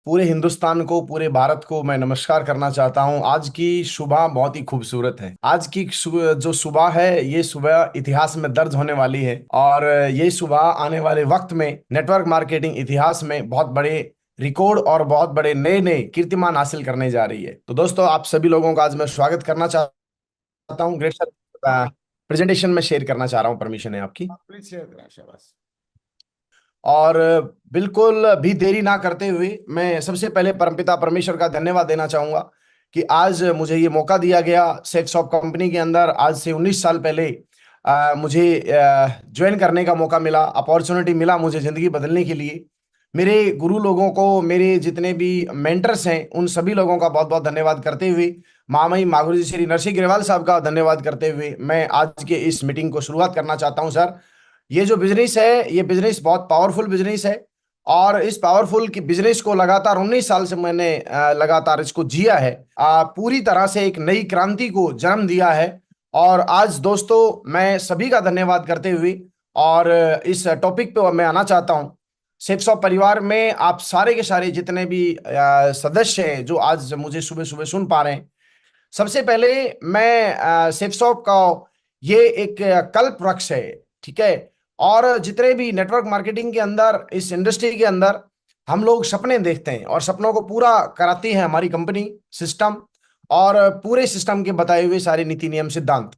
पूरे हिंदुस्तान को, पूरे भारत को मैं नमस्कार करना चाहता हूं। आज की सुबह बहुत ही खूबसूरत है। आज की जो सुबह है, ये सुबह इतिहास में दर्ज होने वाली है। और ये सुबह आने वाले वक्त में नेटवर्क मार्केटिंग इतिहास में बहुत बड़े रिकॉर्ड और बहुत बड़े नए नए कीर्तिमान हासिल करने जा रही है। तो दोस्तों, आप सभी लोगों का आज मैं स्वागत करना चाहता हूँ। ग्रेट सर, प्रेजेंटेशन में शेयर करना चाह रहा हूँ, परमिशन है आपकी? प्लीज शेयर करें शाबाश। और बिल्कुल भी देरी ना करते हुए मैं सबसे पहले परमपिता परमेश्वर का धन्यवाद देना चाहूंगा कि आज मुझे ये मौका दिया गया। सेफ शॉप कंपनी के अंदर आज से 19 साल पहले मुझे ज्वाइन करने का मौका मिला, अपॉर्चुनिटी मिला मुझे जिंदगी बदलने के लिए। मेरे गुरु लोगों को, मेरे जितने भी मेंटर्स हैं, उन सभी लोगों का बहुत बहुत धन्यवाद करते हुए, महामहिम महागुरु जी श्री नरसिंह ग्रेवाल साहब का धन्यवाद करते हुए मैं आज के इस मीटिंग को शुरुआत करना चाहता हूं। सर, ये जो बिजनेस है, ये बिजनेस बहुत पावरफुल बिजनेस है। और इस पावरफुल की बिजनेस को लगातार 19 साल से मैंने लगातार इसको जिया है। पूरी तरह से एक नई क्रांति को जन्म दिया है। और आज दोस्तों, मैं सभी का धन्यवाद करते हुए और इस टॉपिक पे मैं आना चाहता हूँ। सेफ शॉप परिवार में आप सारे के सारे जितने भी सदस्य हैं जो आज मुझे सुबह सुबह सुन पा रहे हैं, सबसे पहले मैं सेफ शॉप का, ये एक कल्प वृक्ष है, ठीक है। और जितने भी नेटवर्क मार्केटिंग के अंदर, इस इंडस्ट्री के अंदर हम लोग सपने देखते हैं और सपनों को पूरा कराती है हमारी कंपनी, सिस्टम, और पूरे सिस्टम के बताए हुए सारे नीति नियम सिद्धांत।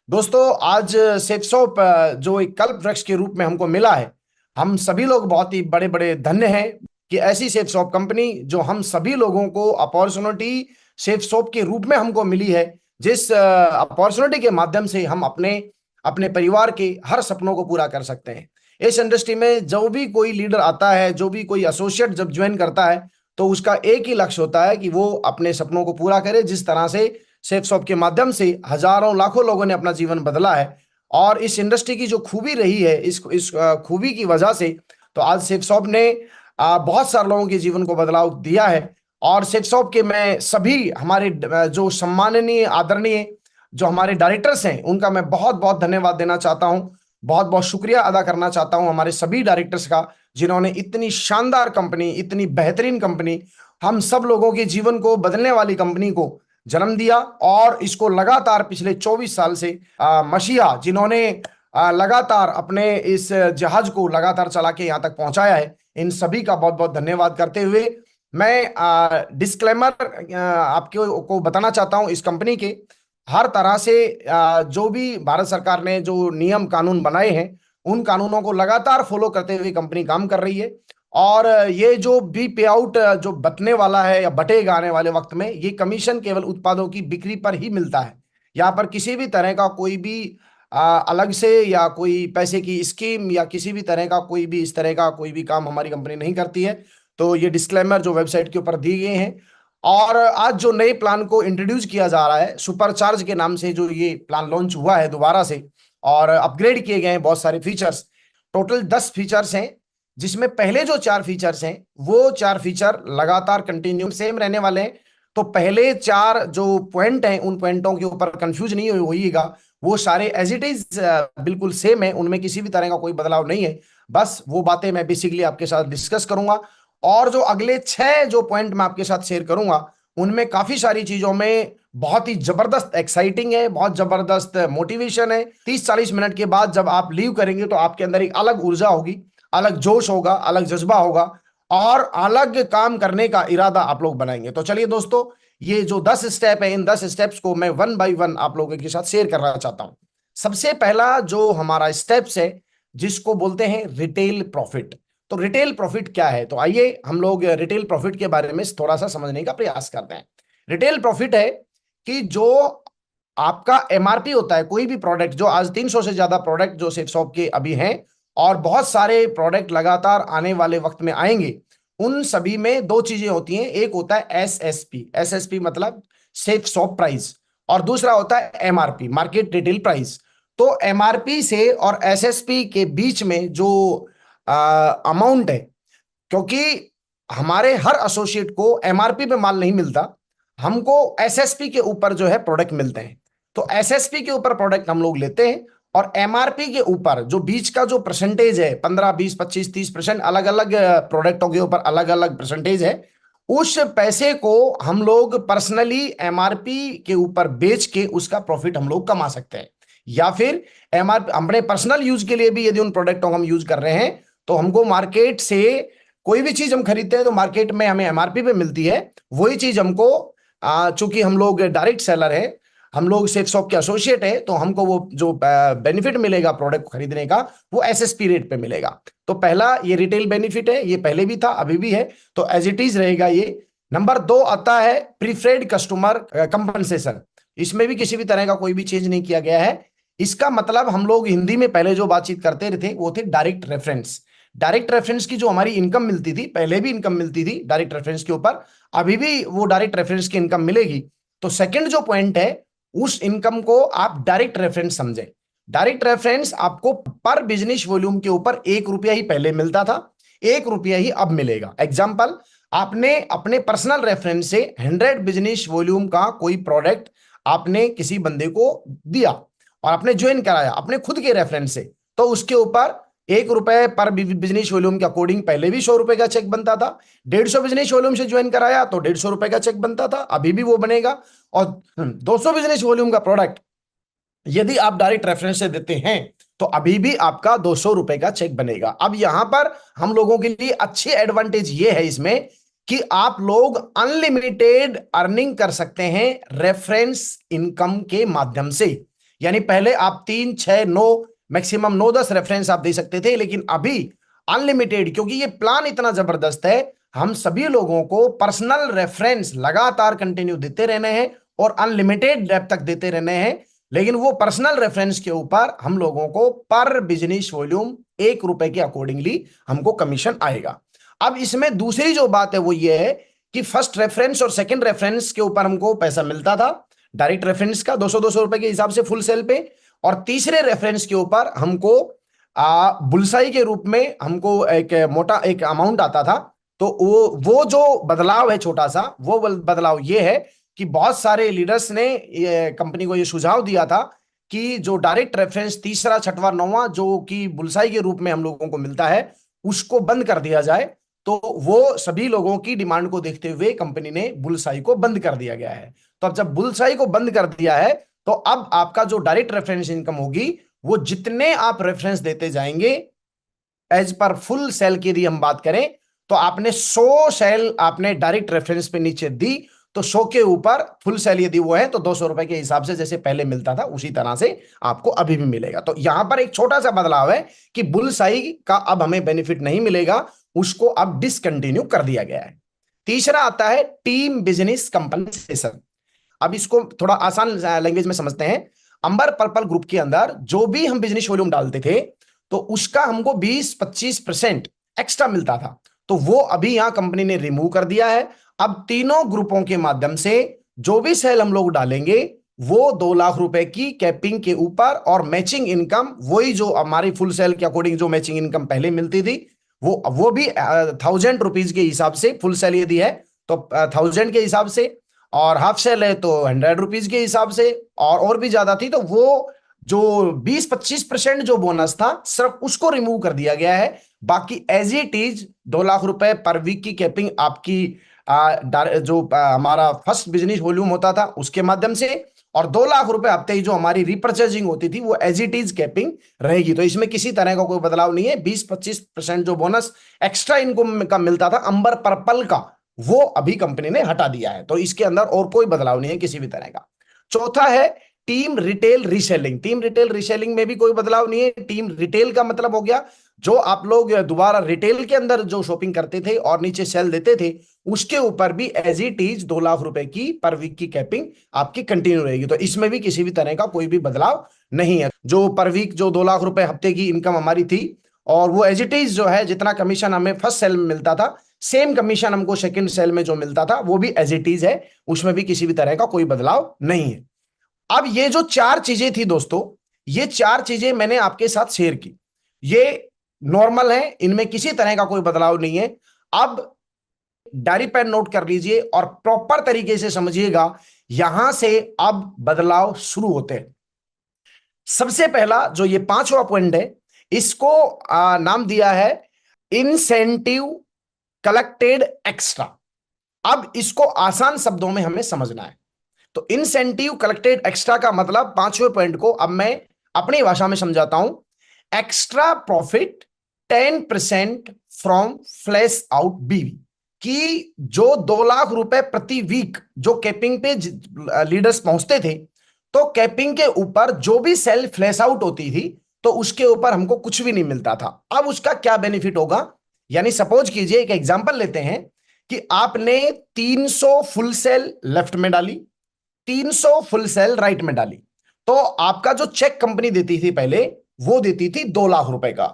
दोस्तों, आज सेफ शॉप जो एक कल्प वृक्ष के रूप में हमको मिला है, हम सभी लोग बहुत ही बड़े बड़े धन्य हैं कि ऐसी सेफ शॉप कंपनी जो हम सभी लोगों को अपॉर्चुनिटी सेफ शॉप के रूप में हमको मिली है, जिस अपॉर्चुनिटी के माध्यम से हम अपने अपने परिवार के हर सपनों को पूरा कर सकते हैं। इस इंडस्ट्री में जो भी कोई लीडर आता है, जो भी कोई एसोसिएट जब ज्वाइन करता है, तो उसका एक ही लक्ष्य होता है कि वो अपने सपनों को पूरा करे। जिस तरह से सेफ शॉप के माध्यम से हजारों लाखों लोगों ने अपना जीवन बदला है, और इस इंडस्ट्री की जो खूबी रही है, इस खूबी की वजह से तो आज सेफ शॉप ने बहुत सारे लोगों के जीवन को बदलाव दिया है। और सेफ शॉप के मैं सभी हमारे जो सम्माननीय, आदरणीय जो हमारे डायरेक्टर्स हैं, उनका मैं बहुत बहुत धन्यवाद देना चाहता हूं। बहुत बहुत शुक्रिया अदा करना चाहता हूं हमारे सभी डायरेक्टर्स का, जिन्होंने इतनी शानदार कंपनी, इतनी बेहतरीन कंपनी, हम सब लोगों के जीवन को बदलने वाली कंपनी को जन्म दिया। और इसको लगातार पिछले 24 साल से मसीहा जिन्होंने लगातार अपने इस जहाज को लगातार चला के यहाँ तक पहुंचाया है, इन सभी का बहुत बहुत धन्यवाद करते हुए मैं डिस्क्लेमर आपको को बताना चाहता हूं। इस कंपनी के हर तरह से जो भी भारत सरकार ने जो नियम कानून बनाए हैं, उन कानूनों को लगातार फॉलो करते हुए कंपनी काम कर रही है। और ये जो भी पे आउट जो बटने वाला है या बटेगा आने वाले वक्त में, ये कमीशन केवल उत्पादों की बिक्री पर ही मिलता है। यहाँ पर किसी भी तरह का कोई भी अलग से या कोई पैसे की स्कीम या किसी भी तरह का कोई भी इस तरह का कोई भी काम हमारी कंपनी नहीं करती है। तो ये डिस्क्लेमर जो वेबसाइट के ऊपर दिए गए हैं। और आज जो नए प्लान को इंट्रोड्यूस किया जा रहा है, सुपर चार्ज के नाम से जो ये प्लान लॉन्च हुआ है दोबारा से, और अपग्रेड किए गए हैं बहुत सारे फीचर्स। टोटल 10 फीचर्स हैं, जिसमें पहले जो 4 फीचर्स हैं, वो 4 फीचर लगातार कंटिन्यू सेम रहने वाले हैं। तो पहले 4 जो पॉइंट हैं, उन पॉइंटों के ऊपर कंफ्यूज नहीं होइएगा। वो सारे एज इट इज बिल्कुल सेम है, उनमें किसी भी तरह का कोई बदलाव नहीं है। बस वो बातें मैं बेसिकली आपके साथ डिस्कस करूंगा। और जो अगले 6 जो पॉइंट मैं आपके साथ शेयर करूंगा, उनमें काफी सारी चीजों में बहुत ही जबरदस्त एक्साइटिंग है, बहुत जबरदस्त मोटिवेशन है। 30-40 मिनट के बाद जब आप लीव करेंगे, तो आपके अंदर एक अलग ऊर्जा होगी, अलग जोश होगा, अलग जज्बा होगा, और अलग काम करने का इरादा आप लोग बनाएंगे। तो चलिए दोस्तों, ये जो 10 स्टेप है, इन 10 स्टेप्स को मैं वन बाय वन आप लोगों के साथ शेयर करना चाहता हूं। सबसे पहला जो हमारा स्टेप्स है, जिसको बोलते हैं रिटेल प्रॉफिट। तो रिटेल प्रॉफिट क्या है? तो आइए हम लोग रिटेल प्रॉफिट के बारे में थोड़ा सा समझने का प्रयास करते हैं। रिटेल प्रॉफिट है कि जो आपका एमआरपी होता है, कोई भी प्रोडक्ट, जो आज 300 से ज्यादा प्रोडक्ट जो सेफ शॉप के अभी हैं, और बहुत सारे प्रोडक्ट लगातार आने वाले वक्त में आएंगे, उन सभी में दो चीजें होती हैं। एक होता है एसएसपी, एसएसपी मतलब सेफ शॉप प्राइस, और दूसरा होता है एमआरपी, मार्केट रिटेल प्राइस। तो एमआरपी से और एसएसपी के बीच में जो अमाउंट है, क्योंकि हमारे हर एसोसिएट को एमआरपी पे माल नहीं मिलता, हमको एसएसपी के ऊपर जो है प्रोडक्ट मिलते हैं। तो एसएसपी के ऊपर प्रोडक्ट हम लोग लेते हैं, और एमआरपी के ऊपर जो बीच का जो परसेंटेज है, 15, 20, 25, 30%, अलग अलग प्रोडक्टों के ऊपर अलग अलग परसेंटेज है, उस पैसे को हम लोग पर्सनली एमआरपी के ऊपर बेच के उसका प्रॉफिट हम लोग कमा सकते हैं। या फिर एमआरपी अपने पर्सनल यूज के लिए भी यदि उन प्रोडक्टों को हम यूज कर रहे हैं तो हमको मार्केट से कोई भी चीज हम खरीदते हैं तो मार्केट में हमें एमआरपी पे मिलती है, वही चीज हमको चूंकि हम लोग डायरेक्ट सेलर है, हम लोग सेफ शॉप के एसोसिएट है, तो हमको वो जो बेनिफिट मिलेगा प्रोडक्ट खरीदने का वो एसएसपी रेट पे मिलेगा। तो पहला ये रिटेल बेनिफिट है, ये पहले भी था अभी भी है, तो एज इट इज रहेगा ये। नंबर 2 आता है प्रीफर्ड कस्टमर कंपनसेशन। इसमें भी किसी भी तरह का कोई भी चेंज नहीं किया गया है। इसका मतलब हम लोग हिंदी में पहले जो बातचीत करते थे वो थे डायरेक्ट रेफरेंस। डायरेक्ट रेफरेंस की जो हमारी इनकम मिलती थी, पहले भी इनकम मिलती थी डायरेक्ट रेफरेंस के ऊपर, अभी भी वो डायरेक्ट रेफरेंस की इनकम मिलेगी। तो सेकंड जो पॉइंट है, उस इनकम को आप डायरेक्ट रेफरेंस समझे। डायरेक्ट रेफरेंस आपको पर बिजनेस वॉल्यूम के ऊपर 1 रुपया ही पहले मिलता था, 1 रुपया ही अब मिलेगा। एग्जाम्पल, आपने अपने पर्सनल रेफरेंस से 100 बिजनेस वॉल्यूम का कोई प्रोडक्ट आपने किसी बंदे को दिया और आपने ज्वाइन कराया अपने खुद के रेफरेंस से, तो उसके ऊपर 1 रुपए पर बिजनेस वॉल्यूम के अकॉर्डिंग पहले भी 100 रुपए का चेक बनता था। 150 बिजनेस वॉल्यूम से ज्वाइन कराया तो 150 रुपए का चेक बनता था, अभी भी वो बनेगा। और 200 बिजनेस वॉल्यूम का प्रोडक्ट यदि आप डायरेक्ट रेफरेंस से देते हैं तो अभी भी आपका 200 रुपए का चेक बनेगा। अब यहां पर हम लोगों के लिए अच्छी एडवांटेज ये है इसमें कि आप लोग अनलिमिटेड अर्निंग कर सकते हैं रेफरेंस इनकम के माध्यम से। यानी पहले आप 3 6 9 मैक्सिमम 9 10 रेफरेंस आप दे सकते थे, लेकिन अभी अनलिमिटेड, क्योंकि ये प्लान इतना जबरदस्त है, हम सभी लोगों को पर्सनल रेफरेंस लगातार कंटिन्यू देते रहने हैं और अनलिमिटेड डेप तक देते रहने हैं। लेकिन वो पर्सनल रेफरेंस के ऊपर हम लोगों को पर बिजनेस वॉल्यूम 1 रुपए के अकॉर्डिंगली हमको कमीशन आएगा। अब इसमें दूसरी जो बात है वो ये है कि फर्स्ट रेफरेंस और सेकंड रेफरेंस के ऊपर हमको पैसा मिलता था डायरेक्ट रेफरेंस का 200 रुपए के हिसाब से फुल सेल पे, और तीसरे रेफरेंस के ऊपर हमको बुलसाई के रूप में हमको एक मोटा एक अमाउंट आता था। तो वो जो बदलाव है छोटा सा, वो बदलाव ये है कि बहुत सारे लीडर्स ने कंपनी को ये सुझाव दिया था कि जो डायरेक्ट रेफरेंस तीसरा छठवां नौवां जो कि बुलसाई के रूप में हम लोगों को मिलता है उसको बंद कर दिया जाए। तो वो सभी लोगों की डिमांड को देखते हुए कंपनी ने बुलसाई को बंद कर दिया गया है। तो अब जब बुलसाई को बंद कर दिया है तो अब आपका जो डायरेक्ट रेफरेंस इनकम होगी वो जितने आप रेफरेंस देते जाएंगे एज पर फुल सेल की यदि हम बात करें तो आपने 100 सेल आपने डायरेक्ट रेफरेंस पे नीचे दी तो 100 के ऊपर फुल सेल यदि वो है तो 200 रुपए के हिसाब से जैसे पहले मिलता था उसी तरह से आपको अभी भी मिलेगा। तो यहां पर एक छोटा सा बदलाव है कि बुल साई का अब हमें बेनिफिट नहीं मिलेगा, उसको अब डिसकंटिन्यू कर दिया गया है। तीसरा आता है टीम बिजनेस कंपनसेशन। अब इसको थोड़ा आसान लैंग्वेज में समझते हैं। अंबर पर्पल ग्रुप के अंदर जो भी हम बिजनेस वॉल्यूम डालते थे तो उसका हमको 20-25% एक्स्ट्रा मिलता था, तो वो अभी यहां कंपनी ने रिमूव कर दिया है। अब तीनों ग्रुपों के माध्यम से जो भी सेल हम लोग डालेंगे वो 2 लाख रुपए की कैपिंग के ऊपर और मैचिंग इनकम वही जो हमारी फुल सेल के अकॉर्डिंग जो मैचिंग इनकम पहले मिलती थी वो भी 1000 रुपीज के हिसाब से फुल सेल यदि है तो 1000 के हिसाब से, और हाफ सेल है तो 100 रुपीज के हिसाब से, और भी ज्यादा थी तो वो जो 20-25% जो बोनस था सिर्फ उसको रिमूव कर दिया गया है। बाकी एज इट इज 2 लाख रुपए पर वीक की कैपिंग आपकी जो हमारा फर्स्ट बिजनेस वॉल्यूम होता था उसके माध्यम से, और 2 लाख रुपए हफ्ते ही जो हमारी रिपर्चेजिंग होती थी वो एज इट इज कैपिंग रहेगी। तो इसमें किसी तरह का कोई बदलाव नहीं है। 20-25% जो बोनस एक्स्ट्रा इनकम का मिलता था अंबर पर्पल का वो अभी कंपनी ने हटा दिया है, तो इसके अंदर और कोई बदलाव नहीं है किसी भी तरह का। चौथा है team retail reselling. Team retail reselling में भी कोई बदलाव नहीं है। टीम रिटेल का मतलब हो गया जो आप लोग दोबारा रिटेल के अंदर जो शॉपिंग करते थे और नीचे सेल देते थे उसके ऊपर भी एज इट इज 2 लाख रुपए की पर वीक की कैपिंग आपकी कंटिन्यू रहेगी। तो इसमें भी किसी भी तरह का कोई भी बदलाव नहीं है। जो पर वीक जो 2 लाख रुपए हफ्ते की इनकम हमारी थी और वो एज इट इज जो है जितना कमीशन हमें फर्स्ट सेल में मिलता था सेम कमीशन हमको सेकंड सेल में जो मिलता था वो भी एज इट इज है, उसमें भी किसी भी तरह का कोई बदलाव नहीं है। अब ये जो 4 चीजें थी दोस्तों, ये 4 चीजें मैंने आपके साथ शेयर की, ये नॉर्मल है, इनमें किसी तरह का कोई बदलाव नहीं है। अब डायरी पेन नोट कर लीजिए और प्रॉपर तरीके से समझिएगा, यहां से अब बदलाव शुरू होते हैं। सबसे पहला जो ये 5वां पॉइंट है इसको नाम दिया है इंसेंटिव कलेक्टेड एक्स्ट्रा। अब इसको आसान शब्दों में हमें समझना है। तो इंसेंटिव कलेक्टेड एक्स्ट्रा का मतलब, पांचवें पॉइंट को अब मैं अपनी भाषा में समझाता हूं। Extra profit 10% from flash out बीवी, कि जो 2 लाख रुपए प्रति वीक जो कैपिंग पे लीडर्स पहुंचते थे, तो कैपिंग के ऊपर जो भी सेल फ्लैश आउट होती थी, तो उसके ऊपर हमको कुछ भी नहीं मिलता था। अब उसका क्या बेनिफिट होगा, यानी सपोज कीजिए, एक एग्जांपल लेते हैं कि आपने 300 फुल सेल लेफ्ट में डाली, 300 फुल सेल राइट में डाली, तो आपका जो चेक कंपनी देती थी पहले, वो देती थी 2 लाख रुपए का,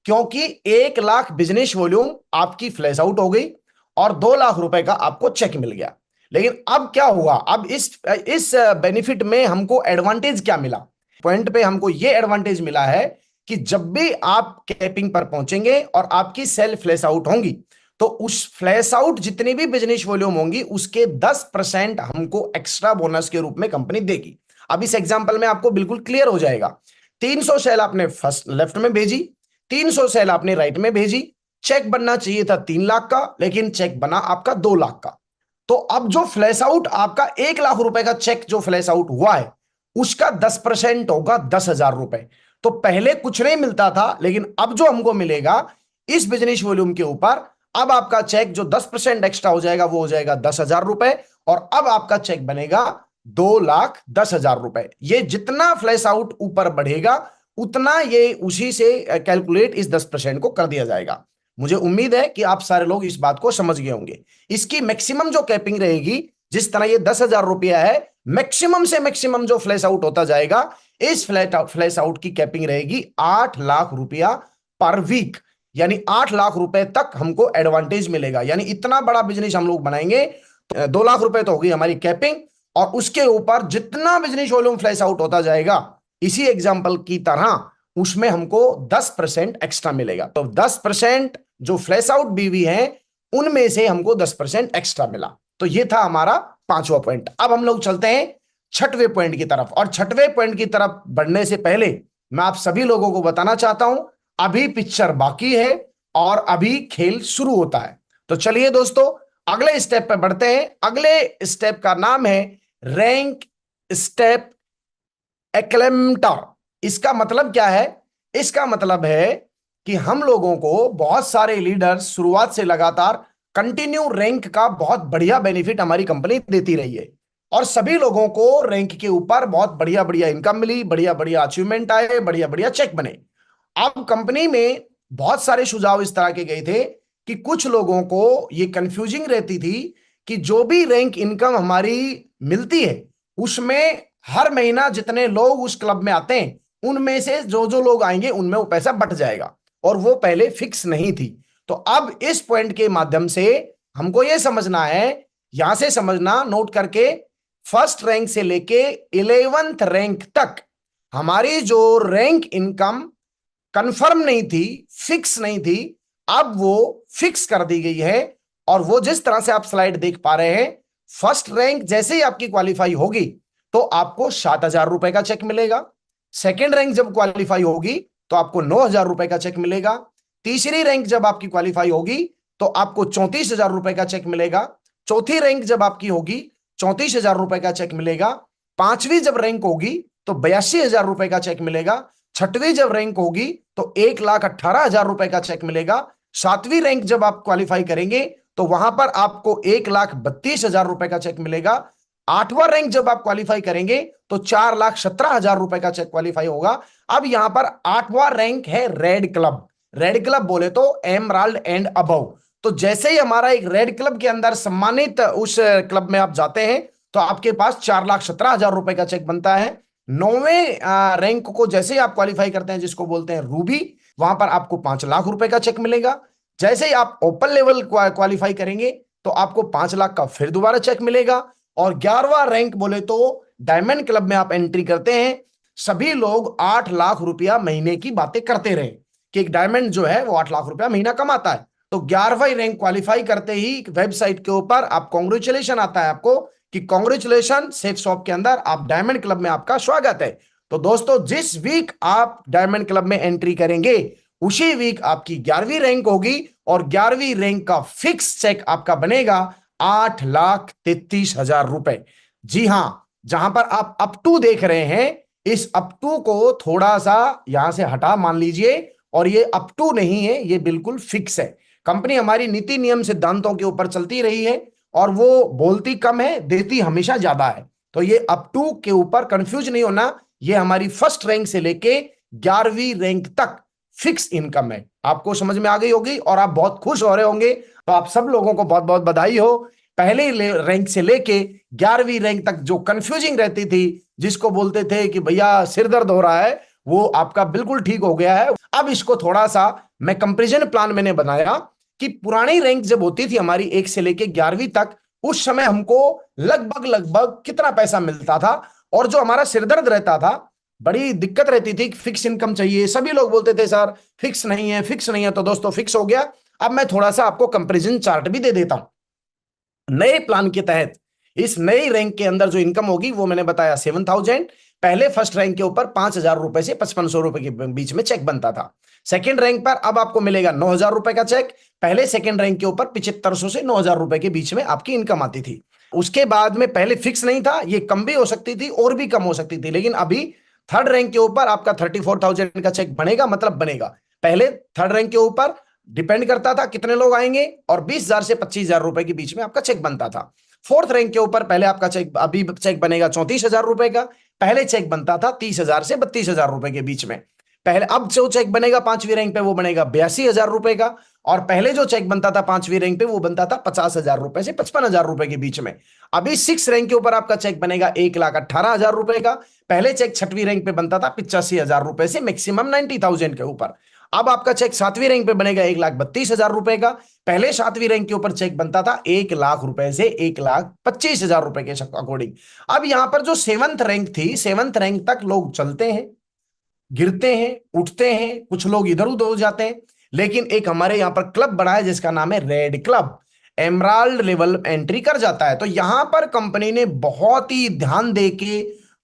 क्योंकि 1 लाख बिजनेस वॉल्यूम आपकी फ्लैश आउट हो गई और 2 लाख रुपए का आपको चेक मिल गया। लेकिन अब क्या हुआ, अब इस बेनिफिट में हमको एडवांटेज क्या मिला, पॉइंट पे हमको ये एडवांटेज मिला है कि जब भी आप कैपिंग पर पहुंचेंगे और आपकी सेल फ्लैश आउट होंगी, तो उस फ्लैश आउट जितनी भी बिजनेस वॉल्यूम होंगी उसके 10% हमको एक्स्ट्रा बोनस के रूप में कंपनी देगी। अब इस एग्जांपल में आपको बिल्कुल क्लियर हो जाएगा। 300 सेल आपने फर्स्ट लेफ्ट में भेजी, 300 सेल आपने राइट में भेजी, चेक बनना चाहिए था 3 लाख का, लेकिन चेक बना आपका 2 लाख का। तो अब जो फ्लैश आउट आपका 1 लाख रुपए का चेक जो फ्लैश आउट हुआ है, उसका 10% होगा 10,000 रुपए। तो पहले कुछ नहीं मिलता था, लेकिन अब जो हमको मिलेगा इस बिजनेस वॉल्यूम के ऊपर, अब आपका चेक जो 10% एक्स्ट्रा हो जाएगा वो हो जाएगा 10,000 रुपए, और अब आपका चेक बनेगा 2,10,000 रुपए। ये जितना फ्लैश आउट ऊपर बढ़ेगा उतना ये उसी से कैलकुलेट इस 10% को कर दिया जाएगा। मुझे उम्मीद है कि आप सारे लोग इस बात को समझ गए होंगे। इसकी मैक्सिमम जो कैपिंग रहेगी, जिस तरह ये 10,000 रुपया है, मैक्सिमम से मैक्सिमम जो फ्लैश आउट होता जाएगा, इस फ्लैश आउट की कैपिंग रहेगी 8 लाख रुपया पर वीक, यानी 8 लाख रुपए तक हमको एडवांटेज मिलेगा। यानी इतना बड़ा बिजनेस हम लोग बनाएंगे, 2 लाख रुपए तो होगी हमारी कैपिंग, और उसके ऊपर जितना बिजनेस वॉल्यूम फ्लैश आउट होता जाएगा, इसी एग्जाम्पल की तरह उसमें हमको 10% एक्स्ट्रा मिलेगा। तो 10% जो फ्लैश आउट बीवी है उनमें से हमको 10% एक्स्ट्रा मिला। तो ये था हमारा पांचवा पॉइंट। अब हम लोग चलते हैं छठवें पॉइंट की तरफ, और छठवें पॉइंट की तरफ बढ़ने से पहले मैं आप सभी लोगों को बताना चाहता हूं, अभी पिक्चर बाकी है और अभी खेल शुरू होता है। तो चलिए दोस्तों, अगले स्टेप पे बढ़ते हैं। अगले स्टेप का नाम है रैंक स्टेप एक्लेमेटर। इसका मतलब क्या है, इसका मतलब है कि हम लोगों को बहुत सारे लीडर्स शुरुआत से लगातार कंटिन्यू रैंक का बहुत बढ़िया बेनिफिट हमारी कंपनी देती रही है, और सभी लोगों को रैंक के ऊपर बहुत बढ़िया बढ़िया इनकम मिली, बढ़िया बढ़िया अचीवमेंट आए, बढ़िया बढ़िया चेक बने। अब कंपनी में बहुत सारे सुझाव इस तरह के गए थे कि कुछ लोगों को ये कंफ्यूजिंग रहती थी कि जो भी रैंक इनकम हमारी मिलती है, उसमें हर महीना जितने लोग उस क्लब में आते हैं, उनमें से जो जो लोग आएंगे उनमें वो पैसा बट जाएगा, और वो पहले फिक्स नहीं थी। तो अब इस पॉइंट के माध्यम से हमको ये समझना है, यहां से समझना नोट करके, फर्स्ट रैंक से लेके 11th रैंक तक हमारी जो रैंक इनकम कंफर्म नहीं थी, फिक्स नहीं थी, अब वो फिक्स कर दी गई है। और वो जिस तरह से आप स्लाइड देख पा रहे हैं, फर्स्ट रैंक जैसे ही आपकी क्वालिफाई होगी तो आपको 7,000 रुपए का चेक मिलेगा। सेकेंड रैंक जब क्वालिफाई होगी तो आपको 9,000 रुपए का चेक मिलेगा। तीसरी रैंक जब आपकी क्वालिफाई होगी तो आपको 34,000 रुपए का चेक मिलेगा। चौथी रैंक जब आपकी होगी 34,000 रुपए का चेक मिलेगा। पांचवी जब रैंक होगी तो 82,000 रुपए का चेक मिलेगा। छठवीं जब रैंक होगी तो 1,18,000 रुपए का चेक मिलेगा। सातवीं रैंक जब आप क्वालिफाई करेंगे तो वहां पर आपको 1,32,000 रुपए का चेक मिलेगा। आठवां रैंक जब आप क्वालिफाई करेंगे तो 4,17,000 रुपए का चेक क्वालिफाई होगा। अब यहां पर आठवां रैंक है रेड क्लब। रेड क्लब बोले तो एमराल्ड एंड अबव। तो जैसे ही हमारा एक रेड क्लब के अंदर सम्मानित उस क्लब में आप जाते हैं तो आपके पास 4,17,000 रुपए का चेक बनता है। नौवें रैंक को जैसे ही आप क्वालिफाई करते हैं, जिसको बोलते हैं रूबी, वहां पर आपको 5 लाख रुपए का चेक मिलेगा। जैसे ही आप ओपन लेवल क्वालिफाई करेंगे तो आपको 5 लाख का फिर दोबारा चेक मिलेगा। और 11वां रैंक बोले तो डायमंड क्लब में आप एंट्री करते हैं। सभी लोग 8 लाख रुपया महीने की बातें करते रहे कि एक डायमंड जो है वो 8 लाख रुपया महीना कमाता है। तो 11वां रैंक क्वालिफाई करते ही वेबसाइट के ऊपर आप कॉन्ग्रेचुलेशन आता है आपको कि कॉन्ग्रेचुलेशन, सेफ शॉप के अंदर आप डायमंड क्लब में आपका स्वागत है। तो दोस्तों, जिस वीक आप डायमंड क्लब में एंट्री करेंगे उसी वीक आपकी 11वीं रैंक होगी, और 11वीं रैंक का फिक्स चेक आपका बनेगा 8,33,000 रुपए। जी हां, जहां पर आप अप टू देख रहे हैं, इस अप टू को थोड़ा सा यहां से हटा मान लीजिए, और ये अप टू नहीं है, ये बिल्कुल फिक्स है। कंपनी हमारी नीति नियम सिद्धांतों के ऊपर चलती रही है, और वो बोलती कम है, देती हमेशा ज्यादा है। तो ये अप टू के ऊपर कंफ्यूज नहीं होना, ये हमारी फर्स्ट रैंक से लेके 11वीं रैंक तक फिक्स इनकम है। आपको समझ में आ गई होगी और आप बहुत खुश हो रहे होंगे। तो आप सब लोगों को बहुत बहुत बधाई हो। पहले रैंक से लेके 11वीं रैंक तक जो कंफ्यूजिंग रहती थी, जिसको बोलते थे कि भैया सिर दर्द हो रहा है, वो आपका बिल्कुल ठीक हो गया है। अब इसको थोड़ा सा मैं कंपैरिजन प्लान मैंने बनाया कि पुरानी रैंक जब होती थी हमारी 1 से लेके 11वीं तक, उस समय हमको लगभग लगभग कितना पैसा मिलता था, और जो हमारा सिरदर्द रहता था, बड़ी दिक्कत रहती थी, फिक्स इनकम चाहिए, सभी लोग बोलते थे सर फिक्स नहीं है, फिक्स नहीं है। तो दोस्तों फिक्स हो गया। अब मैं थोड़ा सा आपको कंपैरिजन चार्ट भी दे देता हूं। नए प्लान के तहत इस नई रैंक के अंदर जो इनकम होगी वो मैंने बताया 7,000। पहले फर्स्ट रैंक के ऊपर 5,000 रुपए से 5,500 रुपए के बीच में चेक बनता था। सेकंड रैंक पर अब आपको मिलेगा 9,000 रुपए का चेक। पहले सेकंड रैंक के ऊपर 7,500 से 9,000 रुपए के बीच में आपकी इनकम आती थी। उसके बाद में पहले फिक्स नहीं था, ये कम भी हो सकती थी और भी कम हो सकती थी, लेकिन अभी थर्ड रैंक के ऊपर आपका 34,000 का चेक बनेगा, मतलब बनेगा। पहले थर्ड रैंक के ऊपर डिपेंड करता था कितने लोग आएंगे, और 20,000 से 25,000 रुपए के बीच में आपका चेक बनता था। फोर्थ रैंक के ऊपर पहले आपका चेक, अभी चेक बनेगा 34,000 रुपए का। पहले चेक बनता था 30,000 से 32,000 रुपए के बीच में। पहले अब जो चेक बनेगा 5वीं रैंक पे वो बनेगा 82,000 रुपए का। और पहले जो चेक बनता था 5वीं रैंक पे वो बनता था 50,000 रुपए से 55,000 रुपए के बीच में। अभी 6 रैंक के ऊपर आपका चेक बनेगा 1,18,000 रुपए का। पहले चेक 6वीं रैंक पे बनता था 85,000 रुपए से मैक्सिमम 90,000 के ऊपर। अब आपका चेक 7वीं रैंक पे बनेगा 1,32,000 रुपए का। पहले 7वीं रैंक के ऊपर चेक बनता था 1,00,000 रुपए से 1,25,000 रुपए के अकॉर्डिंग। अब यहां पर जो सेवंथ रैंक थी, सेवंथ रैंक तक लोग चलते हैं, गिरते हैं, उठते हैं, कुछ लोग इधर उधर हो जाते हैं, लेकिन एक हमारे यहां पर क्लब बना है जिसका नाम है red club. Emerald level entry कर जाता है। तो यहां पर कंपनी ने बहुत ही ध्यान दे के